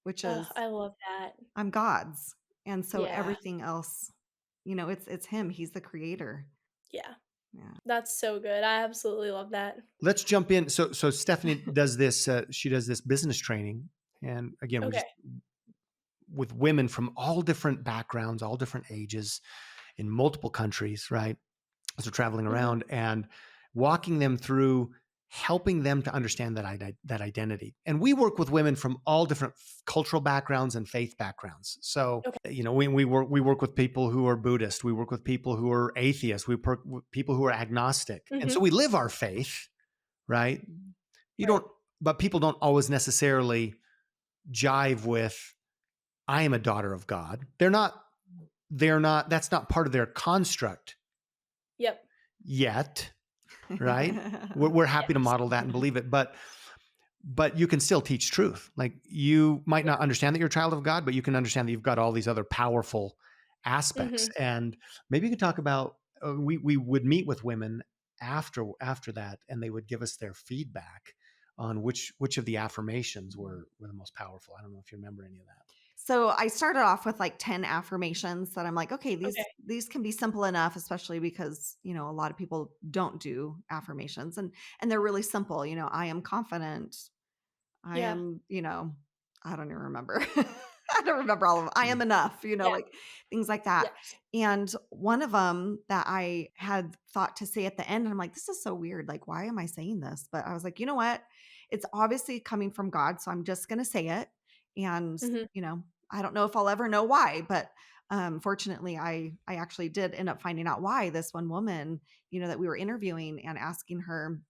S2: which
S1: Oh,
S2: is
S1: I love that.
S2: I'm God's. And so
S1: Yeah.
S2: everything else, it's him. He's the creator.
S1: Yeah.
S2: Yeah.
S1: That's so good. I absolutely love that.
S3: Let's jump in. So Stephanie does this. She does this business training, and again, we
S1: Okay.
S3: just with women from all different backgrounds, all different ages, in multiple countries, right? So traveling
S1: Mhm.
S3: around and walking them through, helping them to understand that identity. And we work with women from all different cultural backgrounds and faith backgrounds. So
S1: Okay.
S3: we work with people who are Buddhist. We work with people who are atheists. We work with people who are agnostic. And so
S1: Mhm.
S3: we live our faith, right? You
S1: Right.
S3: don't, but people don't always necessarily jive with, I am a daughter of God. They're not, that's not part of their construct
S1: Yep.
S3: yet, right? We're happy to
S1: Yes.
S3: model that and believe it, but you can still teach truth. Like, you might
S1: Yeah.
S3: not understand that you're a child of God, but you can understand that you've got all these other powerful aspects.
S1: Mhm.
S3: And maybe you could talk about, we would meet with women after that, and they would give us their feedback on which of the affirmations were the most powerful. I don't know if you remember any of that.
S2: So I started off with like 10 affirmations that I'm like, okay,
S1: Okay.
S2: these can be simple enough, especially because, a lot of people don't do affirmations and they're really simple. I am confident. I
S1: Yeah.
S2: am, I don't even remember. I don't remember all of them. I am enough,
S1: Yeah.
S2: like things like that.
S1: Yes.
S2: And one of them that I had thought to say at the end, and I'm like, this is so weird. Like, why am I saying this? But I was like, you know what? It's obviously coming from God. So I'm just going to say it. And,
S1: Mhm.
S2: I don't know if I'll ever know why, but fortunately, I actually did end up finding out why. This one woman, that we were interviewing and asking her,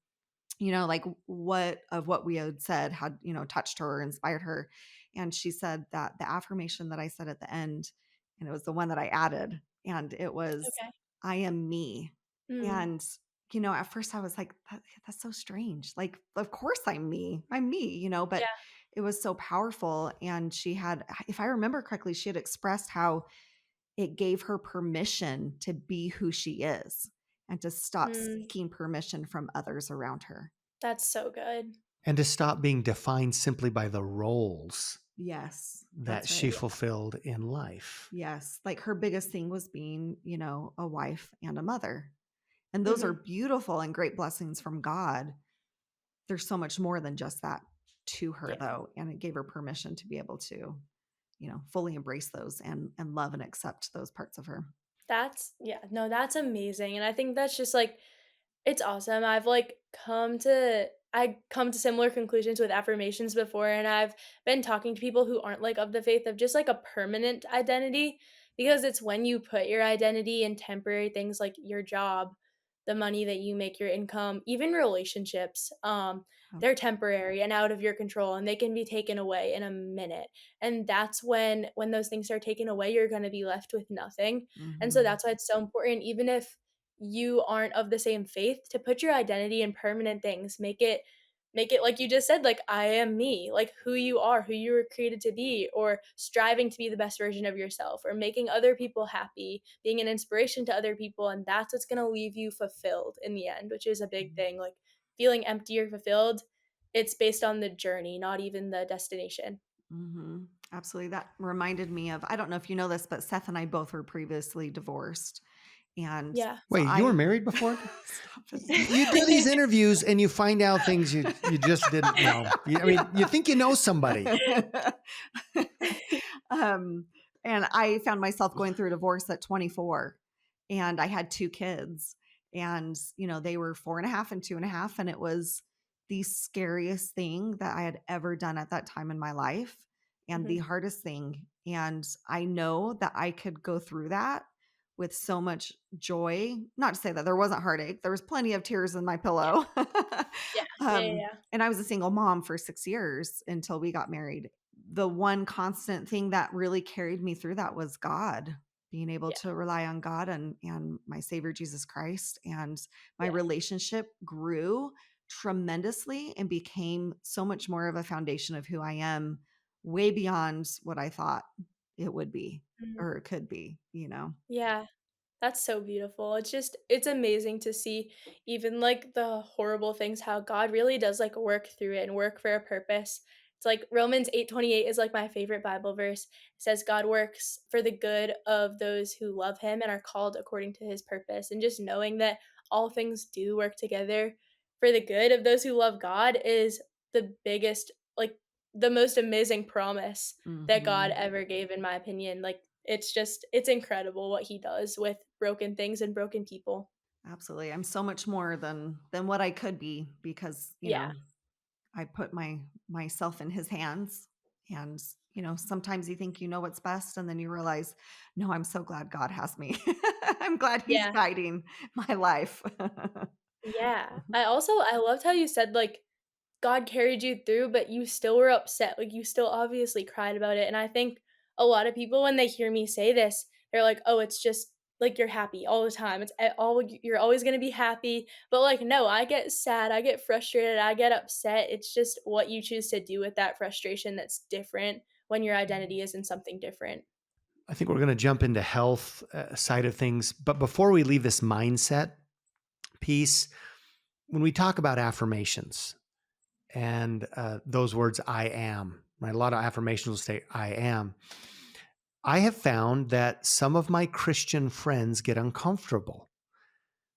S2: like what we had said had, touched her or inspired her. And she said that the affirmation that I said at the end, and it was the one that I added, and it was,
S1: Okay.
S2: I am me.
S1: Mm.
S2: And, at first I was like, that's so strange. Like, of course I'm me, but
S1: Yeah.
S2: it was so powerful. And she had, if I remember correctly, she had expressed how it gave her permission to be who she is and to stop
S1: Mm.
S2: seeking permission from others around her.
S1: That's so good.
S3: And to stop being defined simply by the roles
S2: Yes,
S3: that
S2: that's
S3: she
S2: right.
S1: Yeah.
S3: fulfilled in life.
S2: Yes, like her biggest thing was being, a wife and a mother. And those are
S1: Mhm.
S2: beautiful and great blessings from God. There's so much more than just that to her
S1: Yeah.
S2: though, and it gave her permission to be able to, fully embrace those and love and accept those parts of her.
S1: That's yeah, no, that's amazing, and I think that's just, like it's awesome. I've, like, come to similar conclusions with affirmations before, and I've been talking to people who aren't, like, of the faith of just, like, a permanent identity, because it's when you put your identity in temporary things like your job, the money that you make, your income, even relationships,
S2: Oh,
S1: they're temporary and out of your control, and they can be taken away in a minute, and that's when those things are taken away, you're gonna be left with nothing, and so
S2: mhm,
S1: that's why it's so important, even if you aren't of the same faith, to put your identity in permanent things. Make it like you just said, like, I am me, like who you are, who you were created to be, or striving to be the best version of yourself, or making other people happy, being an inspiration to other people. And that's what's going to leave you fulfilled in the end, which is a big thing. Like feeling empty or fulfilled, it's based on the journey, not even the destination.
S2: mhm. Absolutely. That reminded me of, I don't know if you know this, but Seth and I both were previously divorced. And
S1: Yeah.
S2: so
S3: Wait, you were
S2: I
S3: married before?
S2: stop
S3: You do these
S2: it.
S3: interviews and you find out things you just didn't know. I mean, you think you know somebody.
S2: um, and I found myself going through a divorce at 24, and I had two kids, and they were 4.5 and 2.5, and it was the scariest thing that I had ever done at that time in my life, and the
S1: Mhm.
S2: hardest thing. And I know that I could go through that with so much joy. Not to say that there wasn't heartache; there was plenty of tears in my
S1: Yeah.
S2: pillow.
S1: Yeah. Yeah.
S2: um,
S1: Yeah.
S2: and I was a single mom for 6 years until we got married. The one constant thing that really carried me through that was God, being able
S1: Yeah.
S2: to rely on God and my Savior Jesus Christ. And my
S1: Yeah.
S2: relationship grew tremendously and became so much more of a foundation of who I am, way beyond what I thought it would be
S1: Mhm.
S2: or it could be, you know?
S1: Yeah. That's so beautiful. It's amazing to see even like the horrible things how God really does like work through it and work for a purpose. It's like Romans 8:28 is like my favorite Bible verse. It says God works for the good of those who love him and are called according to his purpose. And just knowing that all things do work together for the good of those who love God is the biggest, like the most amazing promise that God
S2: Mhm.
S1: ever gave, in my opinion. Like it's incredible what he does with broken things and broken people.
S2: Absolutely. I'm so much more than what I could be because,
S1: Yeah.
S2: I put myself in his hands and, sometimes you think you know what's best and then you realize, no, I'm so glad God has me. I'm glad he's
S1: Yeah.
S2: guiding my life.
S1: Yeah. I loved how you said, like, God carried you through, but you still were upset, like, you still obviously cried about it, and I think a lot of people, when they hear me say this, they're like, "Oh, it's just like, you're happy all the time, it's a all you're always gonna be happy," but, like, no, I get sad, I get frustrated, I get upset, it's just what you choose to do with that frustration that's different when your identity is in something different.
S3: I think we're going to jump into health side of things. But before we leave this mindset piece, when we talk about affirmations and those words, I am, right? A lot of affirmations will say, I am. I have found that some of my Christian friends get uncomfortable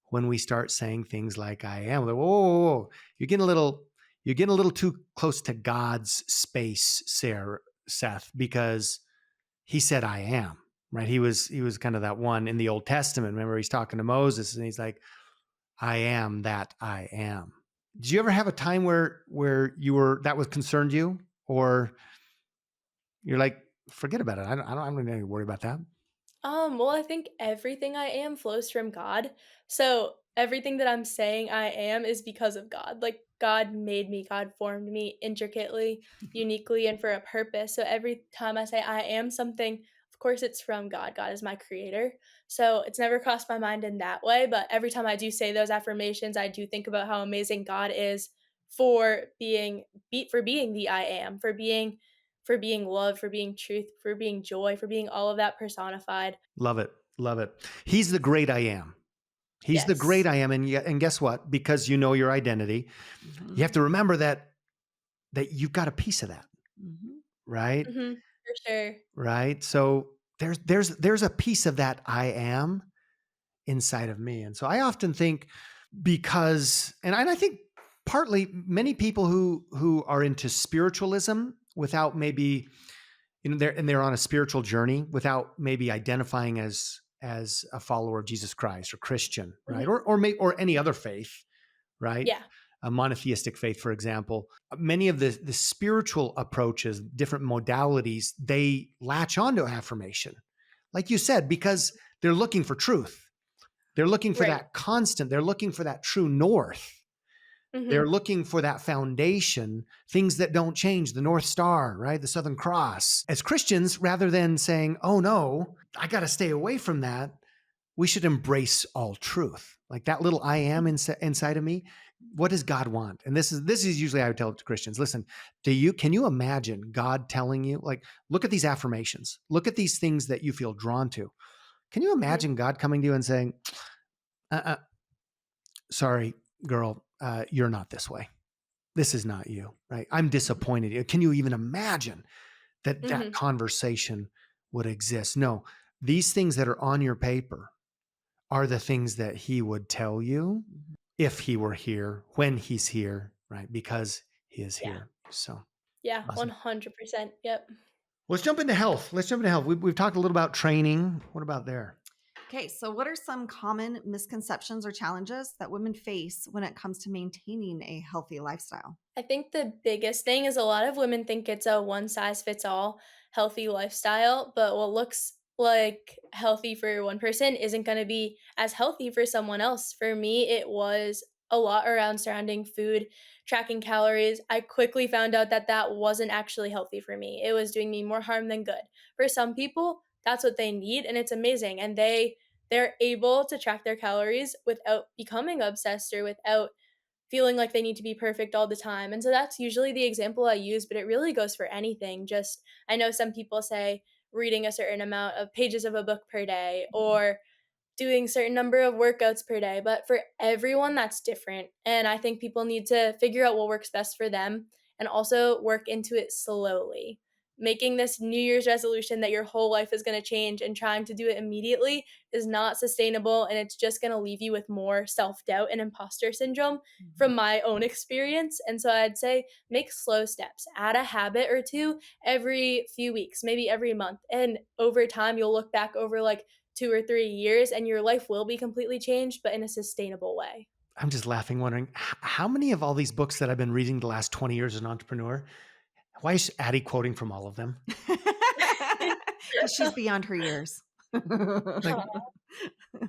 S3: when we start saying things like I am. They're, whoa, whoa, whoa. You're getting a little too close to God's space, Seth, because he said I am, right? He was kind of that one in the Old Testament. Remember, he's talking to Moses and he's like, I am that I am. Did you ever have a time where you were that was concerned you, or you're like, forget about it. I'm not going to worry about that.
S1: Well, I think everything I am flows from God. So everything that I'm saying I am is because of God. Like God made me, God formed me intricately, uniquely, and for a purpose. So every time I say I am something, of course it's from God. God is my creator. So it's never crossed my mind in that way. But every time I do say those affirmations, I do think about how amazing God is for being the I am, for being love, for being truth, for being joy, for being all of that personified.
S3: Love it, love it. He's the great I am. He's the great
S1: Yes.
S3: I am, and guess what? Because you know your identity, you have
S2: Mhm.
S3: to remember that you've got a piece of that,
S2: Mhm.
S3: right?
S1: Mhm. For sure.
S3: Right. So there's a piece of that I am inside of me. And so I often think because and I think partly many people who are into spiritualism without maybe they're on a spiritual journey without maybe identifying as a follower of Jesus Christ or Christian, right?
S1: Mhm.
S3: Or any other faith, right?
S1: Yeah.
S3: A monotheistic faith, for example. Many of the spiritual approaches, different modalities, they latch onto affirmation, like you said, because they're looking for truth. They're looking for
S1: Right.
S3: that constant. They're looking for that true north. They're
S1: Mhm.
S3: looking for that foundation, things that don't change, the North Star, right? The Southern Cross. As Christians, rather than saying, oh no, I got to stay away from that, we should embrace all truth. Like that little I am inside of me. What does God want? And this is usually I would tell it to Christians. Listen, can you imagine God telling you, like, look at these affirmations, look at these things that you feel drawn to. Can you
S1: Mhm.
S3: imagine God coming to you and saying, uh, sorry, girl, you're not this way. This is not you, right? I'm disappointed. Can you even imagine that
S1: Mhm.
S3: conversation would exist? No, these things that are on your paper are the things that he would tell you
S2: Mhm.
S3: if he were here, when he's here, right? Because he is
S1: Yeah.
S3: here. So
S1: Yeah.
S3: awesome.
S1: 100%. Yep.
S3: Let's jump into health. Let's jump into health. We've talked a little about training. What about there?
S2: Okay, so what are some common misconceptions or challenges that women face when it comes to maintaining a healthy lifestyle?
S1: I think the biggest thing is a lot of women think it's a one size fits all healthy lifestyle, but what looks like healthy for one person isn't going to be as healthy for someone else. For me, it was a lot around surrounding food, tracking calories. I quickly found out that that wasn't actually healthy for me. It was doing me more harm than good. For some people, that's what they need and it's amazing and they're able to track their calories without becoming obsessed or without feeling like they need to be perfect all the time. And so that's usually the example I use, but it really goes for anything. Just, I know some people say reading a certain amount of pages of a book per day, or doing certain number of workouts per day, but for everyone that's different. And I think people need to figure out what works best for them and also work into it slowly. Making this New Year's resolution that your whole life is going to change and trying to do it immediately is not sustainable, and it's just going to leave you with more self-doubt and imposter syndrome
S2: Mhm.
S1: from my own experience. And so I'd say make slow steps. Add a habit or two every few weeks, maybe every month. And over time you'll look back over like 2 or 3 years and your life will be completely changed, but in a sustainable way.
S3: I'm just laughing, wondering how many of all these books that I've been reading the last 20 years as an entrepreneur, why is Addie quoting from all of them?
S2: Because she's beyond her years.
S3: Like,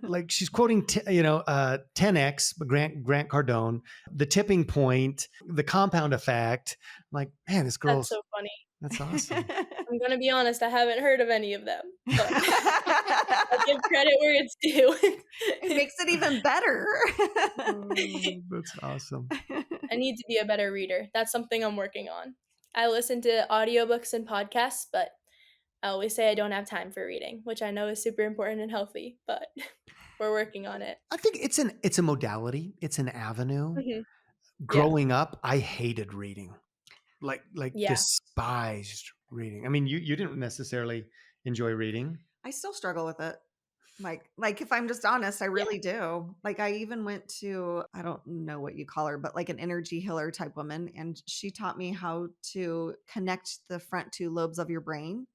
S3: like she's quoting, 10X, Grant Cardone, The Tipping Point, The Compound Effect. I'm like, man, this
S1: That's
S3: girl's,
S1: so funny.
S3: that's awesome.
S1: I'm gonna be honest, I haven't heard of any of them, but I'll give credit where it's due.
S2: It makes it even better.
S3: Oh, that's awesome.
S1: I need to be a better reader. That's something I'm working on. I listen to audiobooks and podcasts, but I always say I don't have time for reading, which I know is super important and healthy, but we're working on it.
S3: I think it's a modality. It's an avenue.
S1: Mhm. Yeah.
S3: Growing up, I hated reading, like
S1: Yeah.
S3: despised reading. I mean, you didn't necessarily enjoy reading.
S2: I still struggle with it. Like if I'm just honest, I
S1: Yeah.
S2: really do. Like I even went to, I don't know what you call her, but like an energy healer type woman. And she taught me how to connect the front two lobes of your brain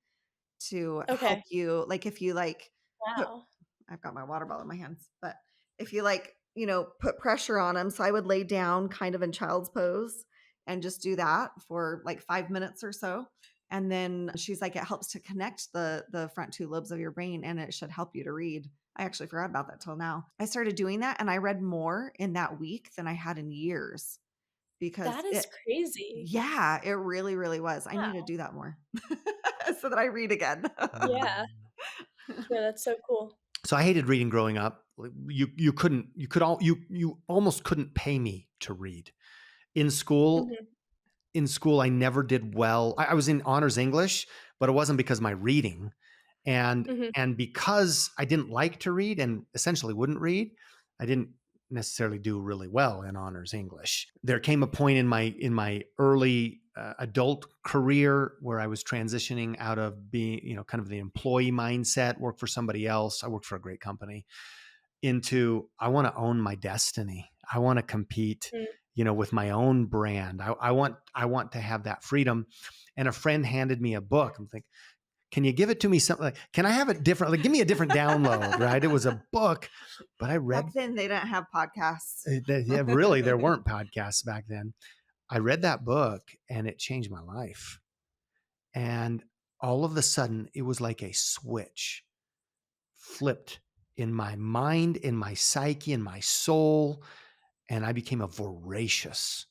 S2: to help
S1: Okay.
S2: you. Like if you like put,
S1: Wow.
S2: I've got my water bottle in my hands, but if you like, put pressure on them. So I would lay down kind of in child's pose and just do that for like 5 minutes or so. And then she's like, it helps to connect the front two lobes of your brain, and it should help you to read. I actually forgot about that till now. I started doing that, and I read more in that week than I had in years because
S1: That is crazy.
S2: yeah, it really, really was. I need to
S1: Wow.
S2: do that more so that I read again.
S1: Yeah. Yeah, that's so cool.
S3: So I hated reading growing up. You almost couldn't pay me to read. In school,
S1: Mhm.
S3: I never did well. I was in honors English, but it wasn't because of my reading. And
S1: Mhm.
S3: and because I didn't like to read and essentially wouldn't read, I didn't necessarily do really well in honors English. There came a point in my early adult career where I was transitioning out of being, kind of the employee mindset, work for somebody else. I worked for a great company, into I want to own my destiny. I want to compete,
S1: Mm.
S3: with my own brand. I want to have that freedom. And a friend handed me a book. I'm thinking, can you give it to me something like, can I have it different? Like, give me a different download, right? It was a book, but I read
S2: Back then, they didn't have podcasts.
S3: yeah, really, there weren't podcasts back then. I read that book and it changed my life. And all of a sudden, it was like a switch flipped in my mind, in my psyche, in my soul. And I became a voracious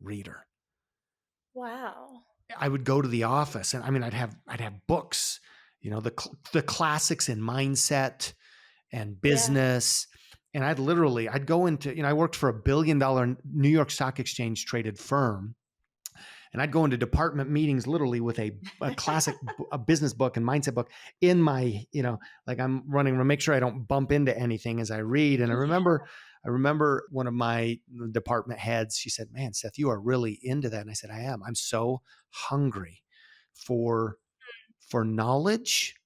S3: reader.
S1: Wow.
S3: I would go to the office and I mean, I'd have books, the classics in mindset and
S1: Yeah.
S3: business. And I'd go into, I worked for $1 billion New York Stock Exchange traded firm. And I'd go into department meetings literally with a classic a business book and mindset book in my, like I'm running to make sure I don't bump into anything as I read. And I remember one of my department heads, she said, "Man, Seth, you are really into that." And I said, "I am. I'm so hungry for knowledge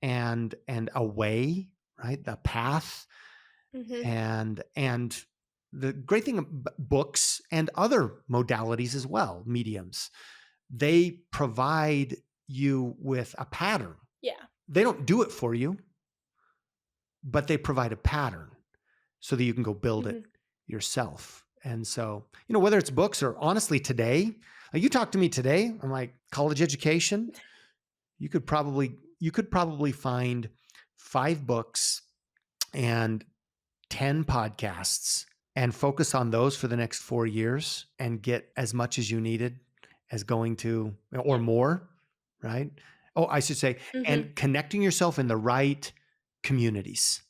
S3: and a way, right? The path
S1: Mhm.
S3: and the great thing about books and other modalities as well, mediums, they provide you with a pattern.
S1: Yeah.
S3: They don't do it for you, but they provide a pattern so that you can go build it
S1: Mhm.
S3: yourself. And so, whether it's books or honestly today, like you talk to me today, I'm like college education, you could probably find 5 books and 10 podcasts and focus on those for the next 4 years and get as much as you needed as going to, or
S1: Yeah.
S3: more, right? Oh, I should say,
S1: Mhm.
S3: and connecting yourself in the right communities.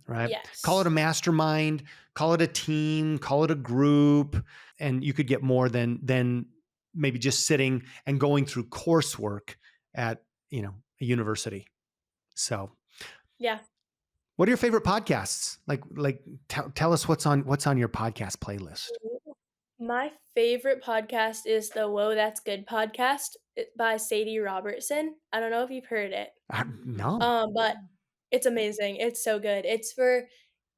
S3: right? Call it
S1: Yes.
S3: a mastermind, call it a team, call it a group, and you could get more than maybe just sitting and going through coursework at, a university. So,
S1: Yeah.
S3: what are your favorite podcasts? Tell us what's on your podcast playlist.
S1: My favorite podcast is the Whoa, That's Good podcast by Sadie Robertson. I don't know if you've heard it.
S3: No.
S1: But it's amazing. It's so good.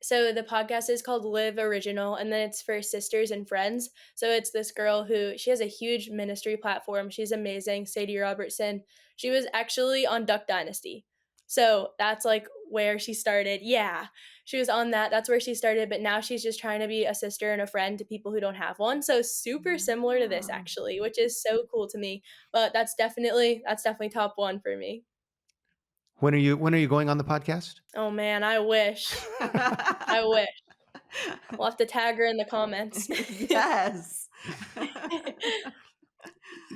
S1: So the podcast is called Live Original, and then it's for sisters and friends. So it's this girl who she has a huge ministry platform. She's amazing, Sadie Robertson. She was actually on Duck Dynasty. So that's like where she started. Yeah. She was on that. That's where she started, but now she's just trying to be a sister and a friend to people who don't have one. So super similar to this actually, which is so cool to me. But that's definitely top one for me.
S3: When are you going on the podcast?
S1: Oh man, I wish. I wish. We'll have to tag her in the comments.
S2: Yes.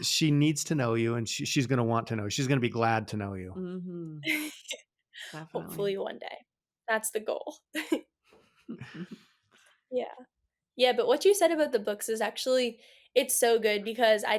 S3: She needs to know you, and she's going to want to know. She's going to be glad to know you.
S2: Mm-hmm. Definitely.
S1: Hopefully one day. That's the goal. Yeah. Yeah, but what you said about the books is actually it's so good because I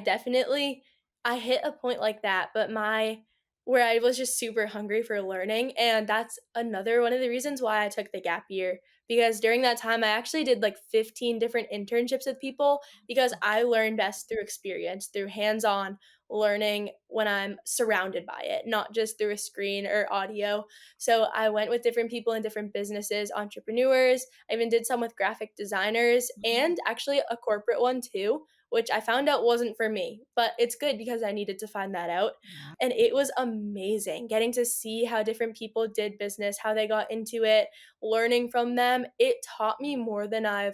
S1: hit a point like that, but my where I was just super hungry for learning, and that's another one of the reasons why I took the gap year because during that time I actually did like 15 different internships with people because I learn best through experience, through hands-on learning when I'm surrounded by it, not just through a screen or audio. So I went with different people in different businesses, entrepreneurs. I even did some with graphic designers and actually a corporate one too, which I found out wasn't for me. But it's good because I needed to find that out. And it was amazing getting to see how different people did business, how they got into it, learning from them. It taught me more than I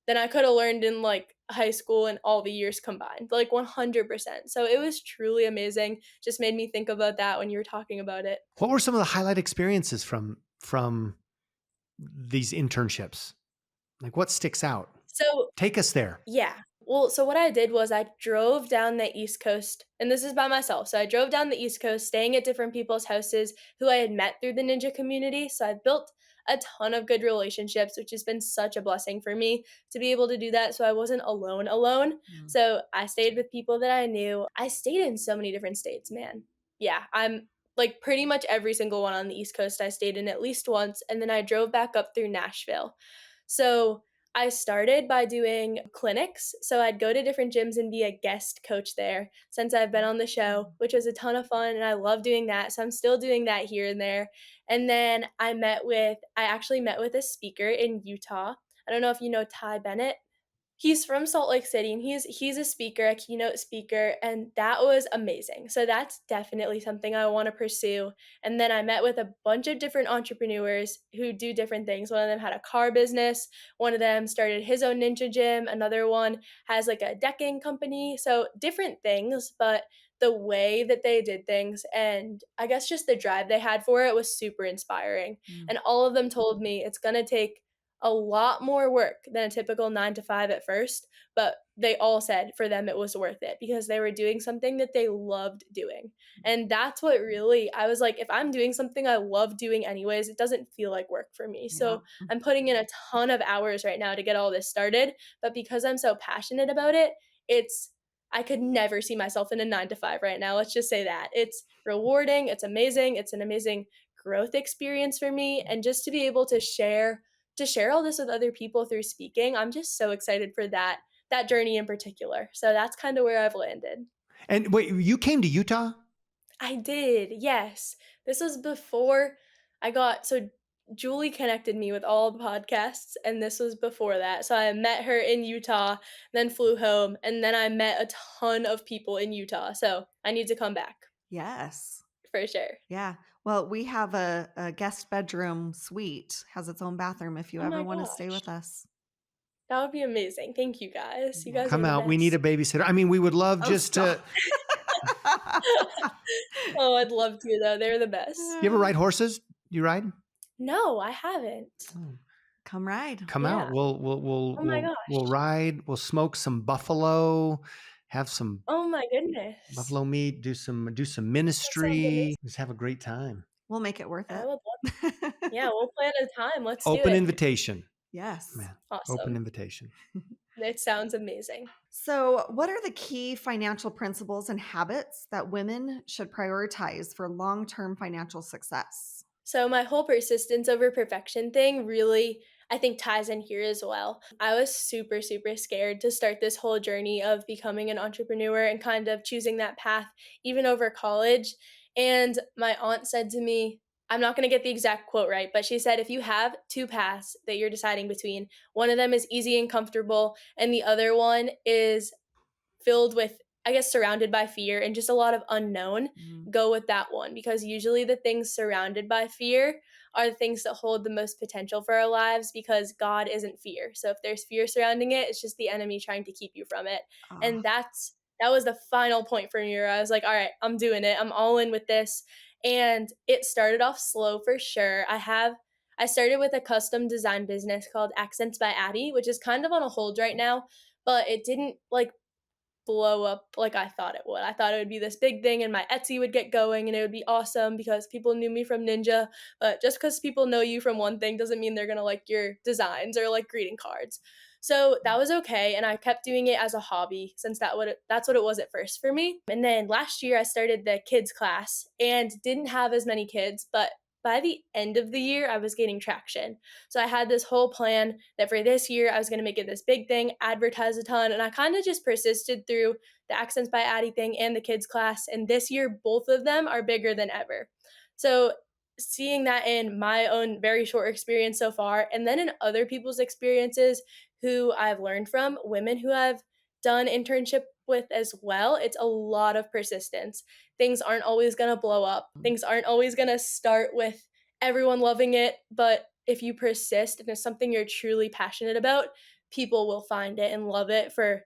S1: could have learned in like high school and all the years combined, like 100%. So it was truly amazing. Just made me think about that when you were talking about it.
S3: What were some of the highlight experiences from these internships? Like, what sticks out?
S1: So
S3: Take us there.
S1: yeah. Well, so what I did was I drove down the East Coast, and this is by myself. So I drove down the East Coast, staying at different people's houses who I had met through the ninja community. So I've built a ton of good relationships, which has been such a blessing for me to be able to do that. So I wasn't alone. So I stayed with people that I knew. I stayed in so many different states, man. Yeah, I'm like pretty much every single one on the East Coast I stayed in at least once, and then I drove back up through Nashville. So I started by doing clinics. So I'd go to different gyms and be a guest coach there since I've been on the show, which was a ton of fun. And I love doing that. So I'm still doing that here and there. And then I actually met with a speaker in Utah. I don't know if you know Ty Bennett. He's from Salt Lake City, and he's a speaker, a keynote speaker, and that was amazing. So that's definitely something I wanna pursue, and then I met with a bunch of different entrepreneurs who do different things. One of them had a car business, one of them started his own ninja gym, another one has, like, a decking company, so different things, but the way that they did things and I guess just the drive they had for it was super inspiring, and all of them told me it's gonna take a lot more work than a typical 9 to 5 at first, but they all said for them it was worth it because they were doing something that they loved doing. And that's what really I was like, if I'm doing something I love doing anyways, it doesn't feel like work for me. So I'm putting in a ton of hours right now to get all this started, but because I'm so passionate about it, it's I could never see myself in a 9 to 5 right now. Let's just say that. It's rewarding, it's amazing, it's an amazing growth experience for me and just to be able to share all this with other people through speaking, I'm just so excited for that journey in particular. So that's kind of where I've landed.
S3: And wait, you came to Utah?
S1: I did. Yes. This was before I got so Julie connected me with all the podcasts and this was before that. So I met her in Utah, then flew home, and then I met a ton of people in Utah. So I need to come back
S2: Yes.
S1: for sure.
S2: Yeah. Well, we have a guest bedroom suite, has its own bathroom if you
S1: Oh
S2: ever
S1: my
S2: want to stay with
S1: gosh.
S2: us.
S1: That would be amazing. Thank you guys. You
S2: Yeah.
S1: guys are
S3: Come
S1: the
S3: out. We need a
S1: best.
S3: babysitter. I mean, we would love
S2: Oh,
S3: just to.
S2: stop.
S1: Oh, I'd love to though. They're the best.
S3: You ever ride horses? You ride?
S1: No, I haven't.
S3: Oh,
S2: Come ride.
S3: come
S1: Yeah.
S3: out.
S1: Oh my
S3: We'll
S1: gosh.
S3: ride. We'll smoke some buffalo. Have some
S1: Oh my goodness.
S3: buffalo meat. Do some
S1: That sounds
S3: ministry.
S1: amazing.
S3: Just have a great time.
S2: We'll make it worth
S1: I
S2: it.
S1: would love Yeah, we'll plan a time. Let's do
S3: Open
S1: it.
S3: invitation,
S2: Yes.
S3: man. Open
S1: Awesome.
S3: invitation.
S1: It sounds amazing.
S2: So, what are the key financial principles and habits that women should prioritize for long term financial success?
S1: So my whole persistence over perfection thing really, I think, ties in here as well. I was super, super scared to start this whole journey of becoming an entrepreneur and kind of choosing that path even over college. And my aunt said to me, I'm not going to get the exact quote right, but she said, if you have two paths that you're deciding between, one of them is easy and comfortable, and the other one is filled with, I guess, surrounded by fear and just a lot of unknown,
S2: Mm.
S1: go with that one, because usually the things surrounded by fear are the things that hold the most potential for our lives, because God isn't fear. So if there's fear surrounding it, it's just the enemy trying to keep you from it.
S2: Ah,
S1: And that was the final point for me where I was like, all right, I'm doing it. I'm all in with this. And it started off slow for sure. I started with a custom design business called Accents by Addy, which is kind of on a hold right now, but it didn't like blow up like I thought it would. I thought it would be this big thing and my Etsy would get going and it would be awesome because people knew me from Ninja. But just because people know you from one thing doesn't mean they're gonna like your designs or like greeting cards. So that was okay, and I kept doing it as a hobby since that's what it was at first for me. And then last year I started the kids class and didn't have as many kids, but by the end of the year I was gaining traction. So I had this whole plan that for this year I was going to make it this big thing, advertise a ton, and I kind of just persisted through the Accents by Addie thing and the kids class. And this year, both of them are bigger than ever. So seeing that in my own very short experience so far, and then in other people's experiences who I've learned from, women who I've done internship with as well, it's a lot of persistence. Things aren't always going to blow up. Things aren't always going to start with everyone loving it, but if you persist and it's something you're truly passionate about, people will find it and love it for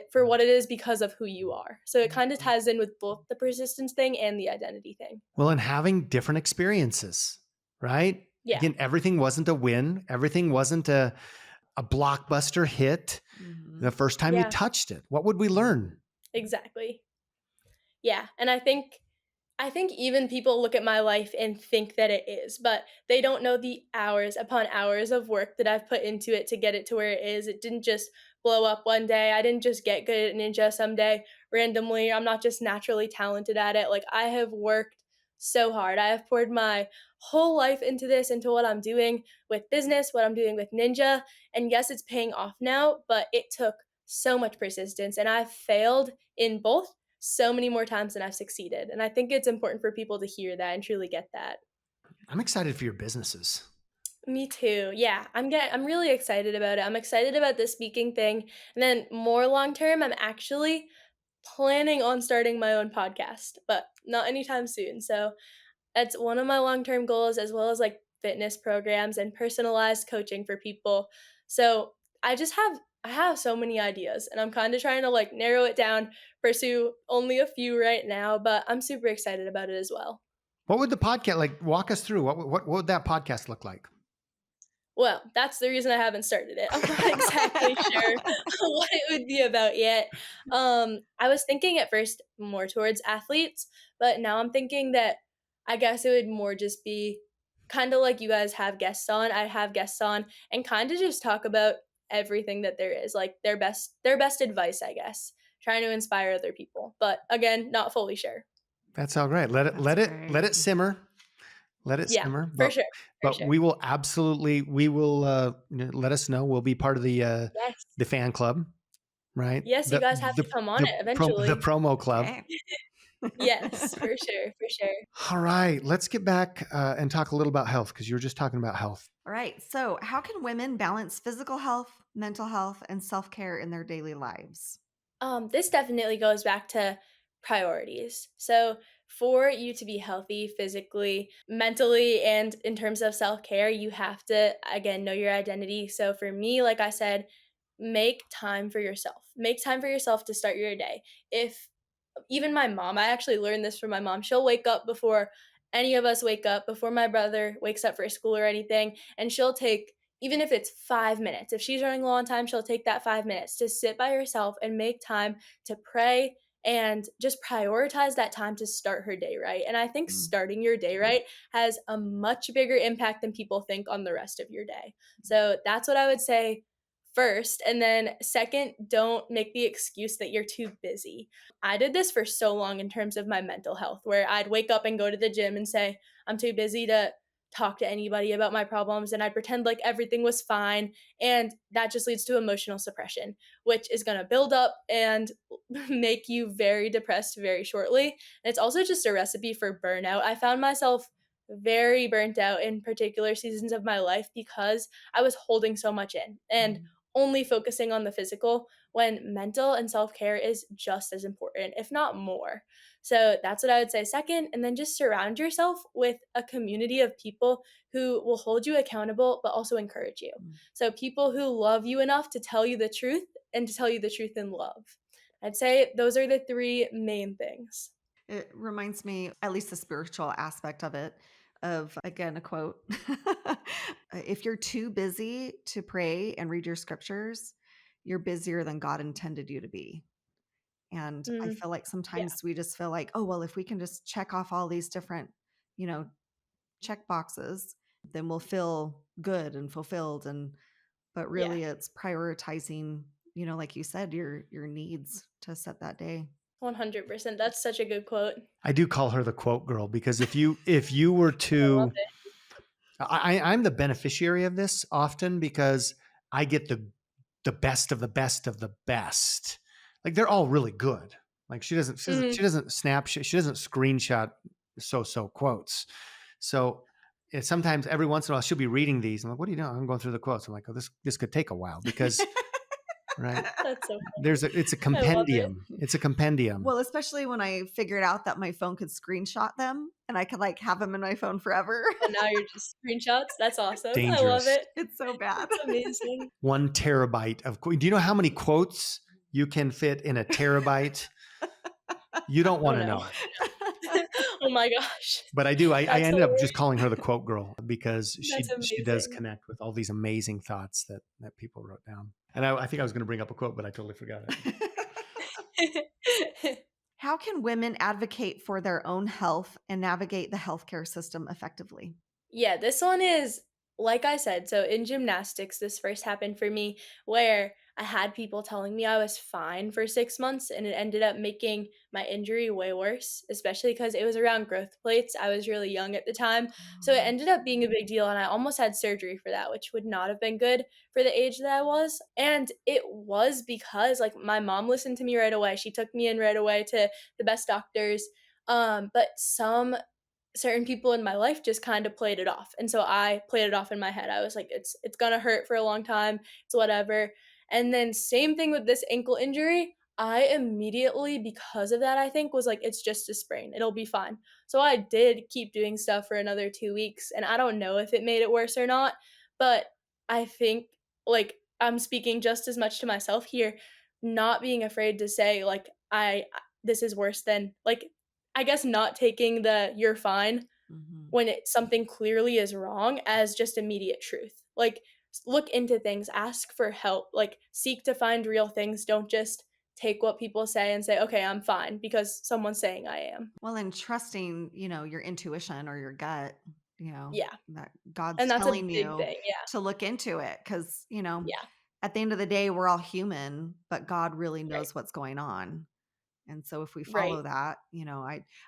S1: for what it is because of who you are. So it kind of ties in with both the persistence thing and the identity thing.
S3: Well, and having different experiences, right?
S1: Yeah.
S3: Again, everything wasn't a win. Everything wasn't a blockbuster hit the
S2: mhm.
S3: first time you
S1: Yeah,
S3: touched it. What would we learn?
S1: exactly. Yeah, and I think even people look at my life and think that it is, but they don't know the hours upon hours of work that I've put into it to get it to where it is. It didn't just blow up one day. I didn't just get good at Ninja someday randomly. I'm not just naturally talented at it. Like, I have worked so hard. I have poured my whole life into this, into what I'm doing with business, what I'm doing with Ninja. And yes, it's paying off now, but it took so much persistence. And I've failed in both so many more times than I've succeeded. And I think it's important for people to hear that and truly get that.
S3: I'm excited for your businesses.
S1: Me too. Yeah, I'm really excited about it. I'm excited about the speaking thing. And then more long term, I'm actually planning on starting my own podcast, but not anytime soon. So that's one of my long term goals, as well as like fitness programs and personalized coaching for people. So I have so many ideas, and I'm kind of trying to like narrow it down, pursue only a few right now, but I'm super excited about it as well.
S3: What would the podcast like? Walk us through. What would that podcast look like?
S1: Well, that's the reason I haven't started it. I'm not exactly sure what it would be about yet. I was thinking at first more towards athletes, but now I'm thinking that I guess it would more just be kind of like you guys have guests on. I'd have guests on and kind of just talk about everything that there is, like their best advice, I guess, trying to inspire other people. But again, not fully sure.
S3: That's all right. Let it
S2: That's
S3: let
S2: great.
S3: it simmer. Let it
S1: Yeah,
S3: simmer.
S1: for sure. For
S3: But
S1: sure.
S3: we will let us know. We'll be part of
S1: Yes.
S3: the fan club, right?
S1: Yes, you guys have to come on it
S3: The
S1: eventually.
S3: promo club.
S2: Okay.
S1: Yes, for sure, for sure.
S3: All right, let's get back and talk a little about health because you were just talking about health.
S2: All right. So, how can women balance physical health, mental health, and self care in their daily lives?
S1: This definitely goes back to priorities. So, for you to be healthy physically, mentally, and in terms of self care, you have to, again, know your identity. So, for me, like I said, make time for yourself. Make time for yourself to start your day. If even my mom, I actually learned this from my mom. She'll wake up before any of us wake up, before my brother wakes up for school or anything, and she'll take, even if it's 5 minutes, if she's running low on time, she'll take that 5 minutes to sit by herself and make time to pray and just prioritize that time to start her day right. And I think
S2: Mm.
S1: starting your day right has a much bigger impact than people think on the rest of your day. So that's what I would say first. And then second, don't make the excuse that you're too busy. I did this for so long in terms of my mental health, where I'd wake up and go to the gym and say, I'm too busy to talk to anybody about my problems. And I'd pretend like everything was fine. And that just leads to emotional suppression, which is going to build up and make you very depressed very shortly. And it's also just a recipe for burnout. I found myself very burnt out in particular seasons of my life because I was holding so much in and
S2: Mm.
S1: only focusing on the physical when mental and self care is just as important, if not more. So that's what I would say second. And then just surround yourself with a community of people who will hold you accountable, but also encourage you.
S2: Mm.
S1: So people who love you enough to tell you the truth and to tell you the truth in love. I'd say those are the three main things.
S2: It reminds me, at least the spiritual aspect of it, of again, a quote. If you're too busy to pray and read your scriptures, you're busier than God intended you to be. And I
S1: Mm,
S2: feel like
S1: yeah,
S2: sometimes we just feel like, oh, well, if we can just check off all these different, you know, check boxes, then we'll feel good and fulfilled. And but
S1: yeah,
S2: really it's prioritizing, like you said, your needs to set that day.
S1: 100%. That's such a good quote.
S3: I do call her the quote girl because if you were
S1: I love
S3: to,
S1: it.
S3: I'm the beneficiary of this often because I get the best of the best of the best. Like they're all really good. Like
S1: Mhm.
S3: she doesn't snapshot, she doesn't screenshot so quotes. So sometimes every once in a while she'll be reading these. I'm like, what are you doing? I'm going through the quotes. I'm like, oh, this could take a while because right.
S1: That's so
S3: There's
S1: funny.
S3: it's a
S1: I love it.
S3: compendium. It's a compendium.
S2: Well, especially when I figured out that my phone could screenshot them and I could like have them in my phone forever.
S1: And now you're just screenshots. That's awesome. I love
S3: Dangerous.
S1: it.
S2: It's so bad.
S1: That's amazing.
S3: 1 terabyte of do you know how many quotes you can fit in a terabyte? You don't
S1: Oh,
S3: want to
S1: no.
S3: know.
S1: Oh my gosh.
S3: But I do. I
S1: That's
S3: ended up just
S1: hilarious.
S3: calling her the quote girl because
S1: That's
S3: she does
S1: amazing.
S3: connect with all these amazing thoughts that people wrote down. And I think I was going to bring up a quote, but I totally forgot it.
S2: How can women advocate for their own health and navigate the healthcare system effectively?
S1: Yeah, this one is like I said, so in gymnastics, this first happened for me where I had people telling me I was fine for 6 months, and it ended up making my injury way worse, especially because it was around growth plates. I was really young at the time. So it ended up being a big deal, and I almost had surgery for that, which would not have been good for the age that I was. And it was because, like, my mom listened to me right away. She took me in right away to the best doctors. But some certain people in my life just kind of played it off. And so I played it off in my head. I was like, it's gonna hurt for a long time. It's whatever. And then same thing with this ankle injury. I immediately, because of that, I think was like, it's just a sprain. It'll be fine. So I did keep doing stuff for another 2 weeks, and I don't know if it made it worse or not, but I think like I'm speaking just as much to myself here, not being afraid to say like this is worse than like I guess not taking the "you're fine"
S2: Mhm.
S1: when something clearly is wrong as just immediate truth. Like, look into things, ask for help, like, seek to find real things. Don't just take what people say and say, "Okay, I'm fine," because someone's saying I am.
S2: Well, and trusting, your intuition or your gut,
S1: Yeah,
S2: that God's
S1: and that's a
S2: telling
S1: big
S2: you
S1: thing. Yeah,
S2: to look into it because,
S1: yeah,
S2: at the end of the day, we're all human, but God really
S1: right,
S2: knows what's going on. And so if we
S1: right.
S2: follow that,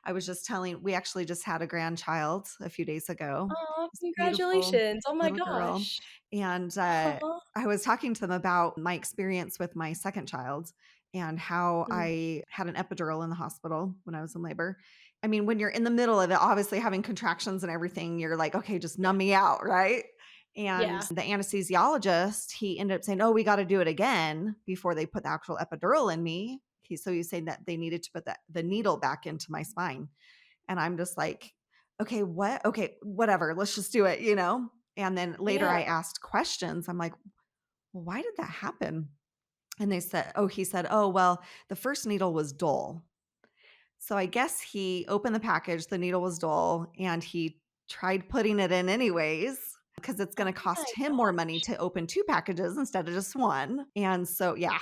S2: I was just telling, we actually just had a grandchild a few days ago,
S1: Oh,
S2: this beautiful
S1: congratulations. Oh my
S2: little girl.
S1: gosh.
S2: And
S1: Aw.
S2: I was talking to them about my experience with my second child and how
S1: Mm,
S2: I had an epidural in the hospital when I was in labor. I mean, when you're in the middle of it, obviously having contractions and everything, you're like, okay, just
S1: yeah,
S2: numb me out, right? And
S1: yeah,
S2: the anesthesiologist, he ended up saying, "Oh, we got to do it again before they put the actual epidural in me." He's saying that they needed to put the needle back into my spine. And I'm just like, okay, what? Okay, whatever. Let's just do it. And then later
S1: yeah.
S2: I asked questions. I'm like, well, why did that happen? And he said, oh, well, the first needle was dull. So I guess he opened the package, the needle was dull, and he tried putting it in anyways. because it's going to
S1: Oh my
S2: cost him more money
S1: gosh.
S2: to open 2 packages instead of just 1. And so, yeah.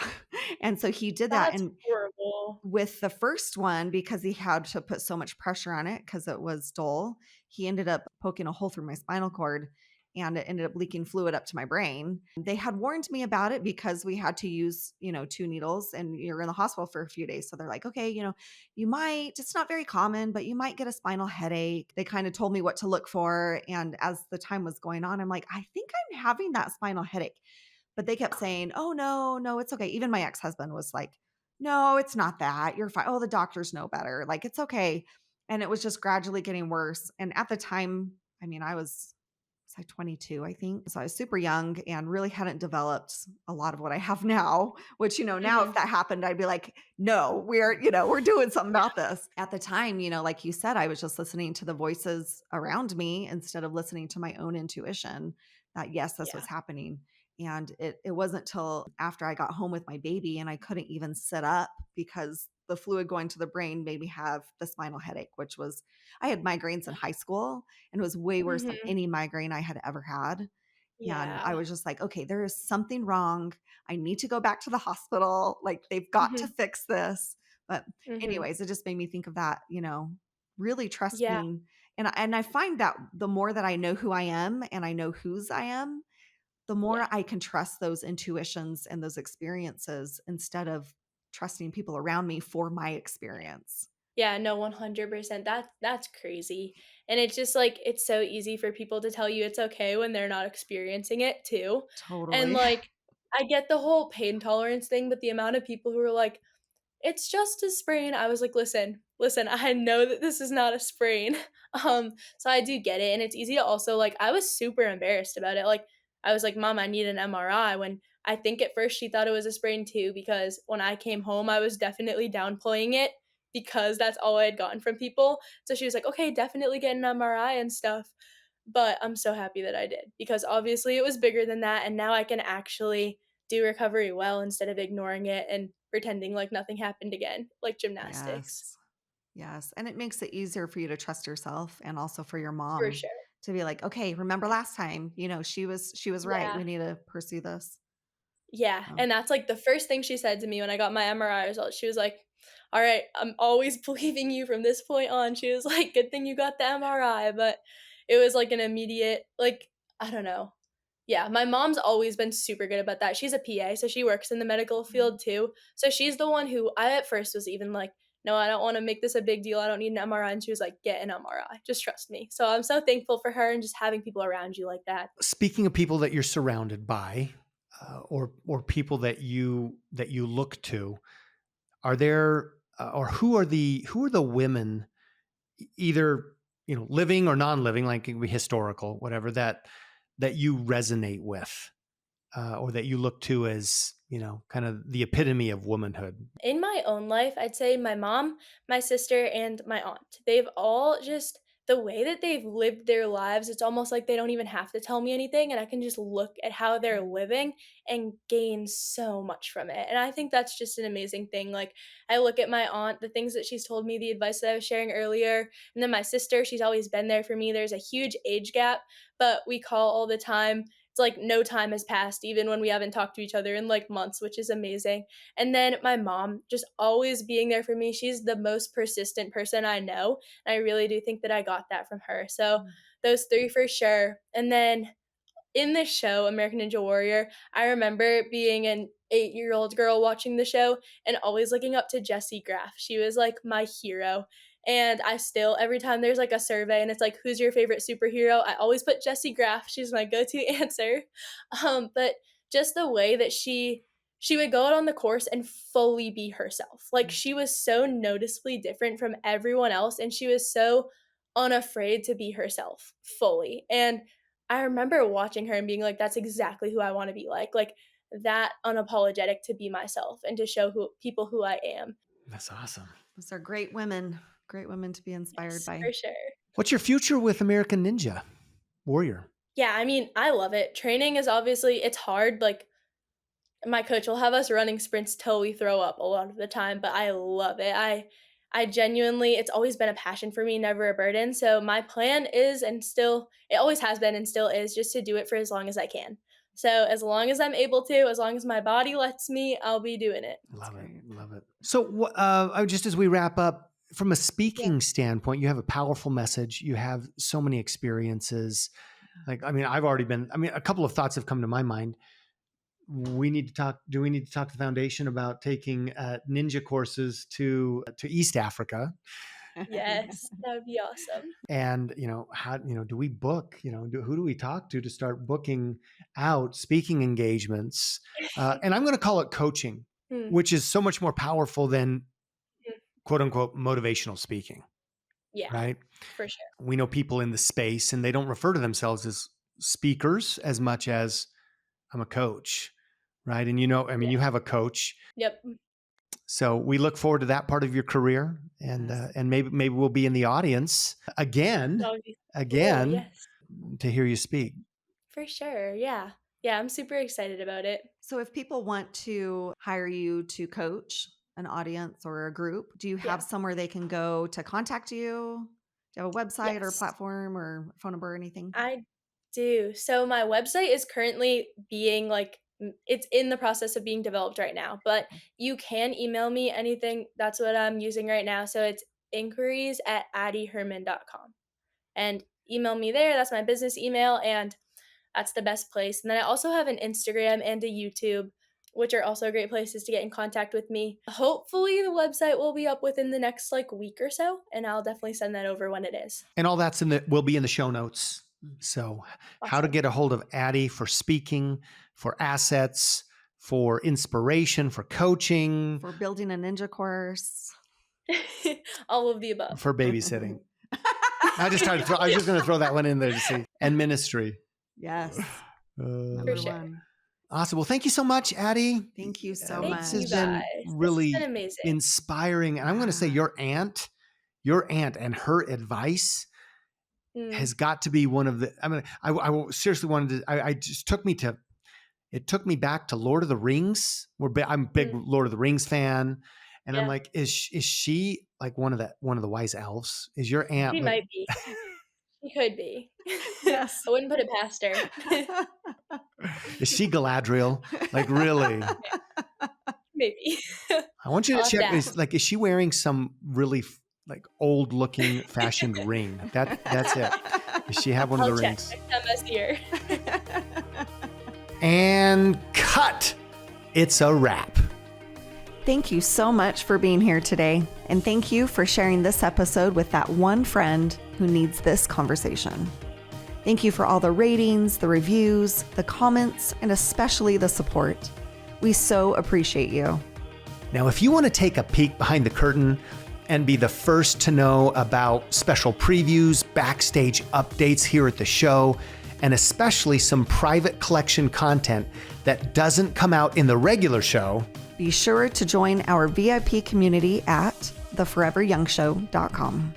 S2: And so he did that.
S1: That's
S2: And
S1: horrible.
S2: with the first one, because he had to put so much pressure on it because it was dull, he ended up poking a hole through my spinal cord and it ended up leaking fluid up to my brain. They had warned me about it because we had to use, 2 needles and you're in the hospital for a few days. So they're like, okay, you might, it's not very common, but you might get a spinal headache. They kind of told me what to look for. And as the time was going on, I'm like, I think I'm having that spinal headache. But they kept saying, oh, no, it's okay. Even my ex-husband was like, no, it's not that. You're fine. Oh, the doctors know better. Like, it's okay. And it was just gradually getting worse. And at the time, I mean, I was like 22, I think. So I was super young and really hadn't developed a lot of what I have now, which, now if
S1: Mhm.
S2: that happened, I'd be like, no, we're doing something about this. At the time, like you said, I was just listening to the voices around me instead of listening to my own intuition that, yes, this was
S1: Yeah.
S2: happening. And it wasn't till after I got home with my baby and I couldn't even sit up because the fluid going to the brain made me have the spinal headache, which was, I had migraines in high school and it was way worse than
S1: Mhm.
S2: any migraine I had ever had. And I
S1: Yeah.
S2: was just like, okay, there is something wrong. I need to go back to the hospital. Like, they've got to
S1: Mhm.
S2: fix this. But
S1: Mhm.
S2: anyways, it just made me think of that, really
S1: Yeah.
S2: trusting. And I find that the more that I know who I am and I know whose I am, the more
S1: Yeah.
S2: I can trust those intuitions and those experiences instead of trusting people around me for my experience.
S1: Yeah, no, 100%. That's crazy. And it's just like it's so easy for people to tell you it's okay when they're not experiencing it too. And
S2: Totally.
S1: like I get the whole pain tolerance thing, but the amount of people who are like, it's just a sprain. I was like, listen, I know that this is not a sprain. So I do get it. And it's easy to also like I was super embarrassed about it. Like I was like, Mom, I need an MRI when I think at first she thought it was a sprain too, because when I came home, I was definitely downplaying it because that's all I had gotten from people. So she was like, okay, definitely get an MRI and stuff. But I'm so happy that I did because obviously it was bigger than that. And now I can actually do recovery well instead of ignoring it and pretending like nothing happened again, like gymnastics.
S2: Yes. Yes. And it makes it easier for you to trust yourself and also for your
S1: For
S2: mom
S1: sure.
S2: to be like, okay, remember
S1: Yeah.
S2: last time, she was right.
S1: Yeah.
S2: We need to pursue this.
S1: Yeah,
S2: So,
S1: and that's, like, the first thing she said to me when I got my MRI results. She was like, "Alright, I'm always believing you from this point on." She was like, "Good thing you got the MRI," but it was, like, an immediate like, I don't know. Yeah, my mom's always been super good about that. She's a PA, so she works in the medical
S2: mm,
S1: field too. So she's the one who I at first was even like, "No, I don't wanna make this a big deal. I don't need an MRI," and she was like, "Get an MRI. Just trust me." So I'm so thankful for her and just having people around you like that.
S3: Speaking of people that you're surrounded by, or people that you look to, are there or who are the women, either living or non-living, like it can be historical, whatever, that you resonate with, or that you look to as kind of the epitome of womanhood?
S1: In my own life, I'd say my mom, my sister, and my aunt. They've all just the way that they've lived their lives, it's almost like they don't even have to tell me anything, and I can just look at how they're living and gain so much from it. And I think that's just an amazing thing. Like, I look at my aunt, the things that she's told me, the advice that I was sharing earlier, and then my sister, she's always been there for me. There's a huge age gap, but we call all the time. It's like no time has passed, even when we haven't talked to each other in like months, which is amazing. And then my mom just always being there for me. She's the most persistent person I know. And I really do think that I got that from her. So
S2: mm,
S1: those three for sure. And then in this show, American Ninja Warrior, I remember being an 8-year-old girl watching the show and always looking up to Jessie Graff. She was like my hero. And I still, every time there's like a survey and it's like, who's your favorite superhero? I always put Jessie Graff. She's my go to answer. But just the way that she would go out on the course and fully be herself. Like
S2: mm.
S1: she was so noticeably different from everyone else and she was so unafraid to be herself fully. And I remember watching her and being like, "That's exactly who I wanna be like that unapologetic to be myself and to show who people who I am."
S3: That's awesome.
S2: Those are great women to be inspired
S1: Yes,
S2: by.
S1: for sure.
S3: What's your future with American Ninja Warrior?
S1: Yeah, I mean, I love it. Training is obviously it's hard, like, my coach will have us running sprints till we throw up a lot of the time, but I love it. I genuinely, it's always been a passion for me, never a burden. So my plan is, and still, it always has been and still is, just to do it for as long as I can. So as long as I'm able to, as long as my body lets me, I'll be doing it.
S2: That's
S3: Love it.
S2: great.
S3: Love it. So, just as we wrap up, from a
S1: Yeah.
S3: speaking standpoint, you have a powerful message. You have so many experiences. Like, I mean, a couple of thoughts have come to my mind. Do we need to talk to the foundation about taking ninja courses to East Africa?
S1: Yes, that would be awesome.
S3: And, do we book, who do we talk to start booking out speaking engagements? And I'm going to call it coaching,
S1: Mm,
S3: which is so much more powerful than
S1: mm.
S3: quote unquote motivational speaking,
S1: Yeah,
S3: right?
S1: for sure.
S3: We know people in the space and they don't refer to themselves as speakers as much as I'm a coach, right? And
S1: Yeah.
S3: you have a coach.
S1: Yep.
S3: So we look forward to that part of your career, and
S2: Yes.
S3: and maybe we'll be in the audience
S1: That would be cool.
S3: again
S1: Yes,
S3: to hear you speak.
S1: for sure. Yeah. Yeah, I'm super excited about it.
S2: So if people want to hire you to coach an audience or a group, do you have
S1: Yeah.
S2: somewhere they can go to contact you? Do you have a website or
S1: Yes.
S2: platform or phone number or anything?
S1: I do. So my website is currently being it's in the process of being developed right now, but you can email me anything. That's what I'm using right now. So it's inquiries@addyherman.com. And email me there. That's my business email, and that's the best place. And then I also have an Instagram and a YouTube, which are also great places to get in contact with me. Hopefully the website will be up within the next week or so, and I'll definitely send that over when it is.
S3: And all that's will be in the show notes. So how to
S1: Awesome.
S3: get a hold of Addy for speaking, for assets, for inspiration, for coaching,
S2: For building a ninja course.
S1: All of the above.
S3: for babysitting. I was just going to throw that one in there to see. And ministry.
S2: Yes.
S3: Uh,
S2: Number
S1: sure.
S2: one.
S3: Awesome. Well, thank you so much, Addy.
S2: Thank you so
S1: Thank
S2: much.
S1: you
S3: This has been
S1: guys. This
S3: really
S1: has been amazing.
S3: inspiring. And I'm going to say your aunt and her advice has got to be one of the, I seriously wanted to, it took me back to Lord of the Rings. I'm a big Lord of the Rings fan. And I'm
S1: Yeah.
S3: like, is she like one of the wise elves? Is your aunt?
S1: She might be. She could be.
S2: Yes.
S1: I wouldn't put it past her.
S3: Is she Galadriel? Like, really?
S1: Maybe.
S3: I want you to
S1: I'll have to
S3: check.
S1: ask.
S3: Is she wearing some really old looking fashioned ring? That's it. Does she have one of
S1: I'll
S3: the
S1: check
S3: rings?
S1: next time I see her.
S3: And cut. It's a wrap.
S2: Thank you so much for being here today. And thank you for sharing this episode with that one friend who needs this conversation. Thank you for all the ratings, the reviews, the comments, and especially the support. We so appreciate you.
S3: Now, if you want to take a peek behind the curtain and be the first to know about special previews, backstage updates here at the show, and especially some private collection content that doesn't come out in the regular show,
S2: be sure to join our VIP community at theforeveryoungshow.com.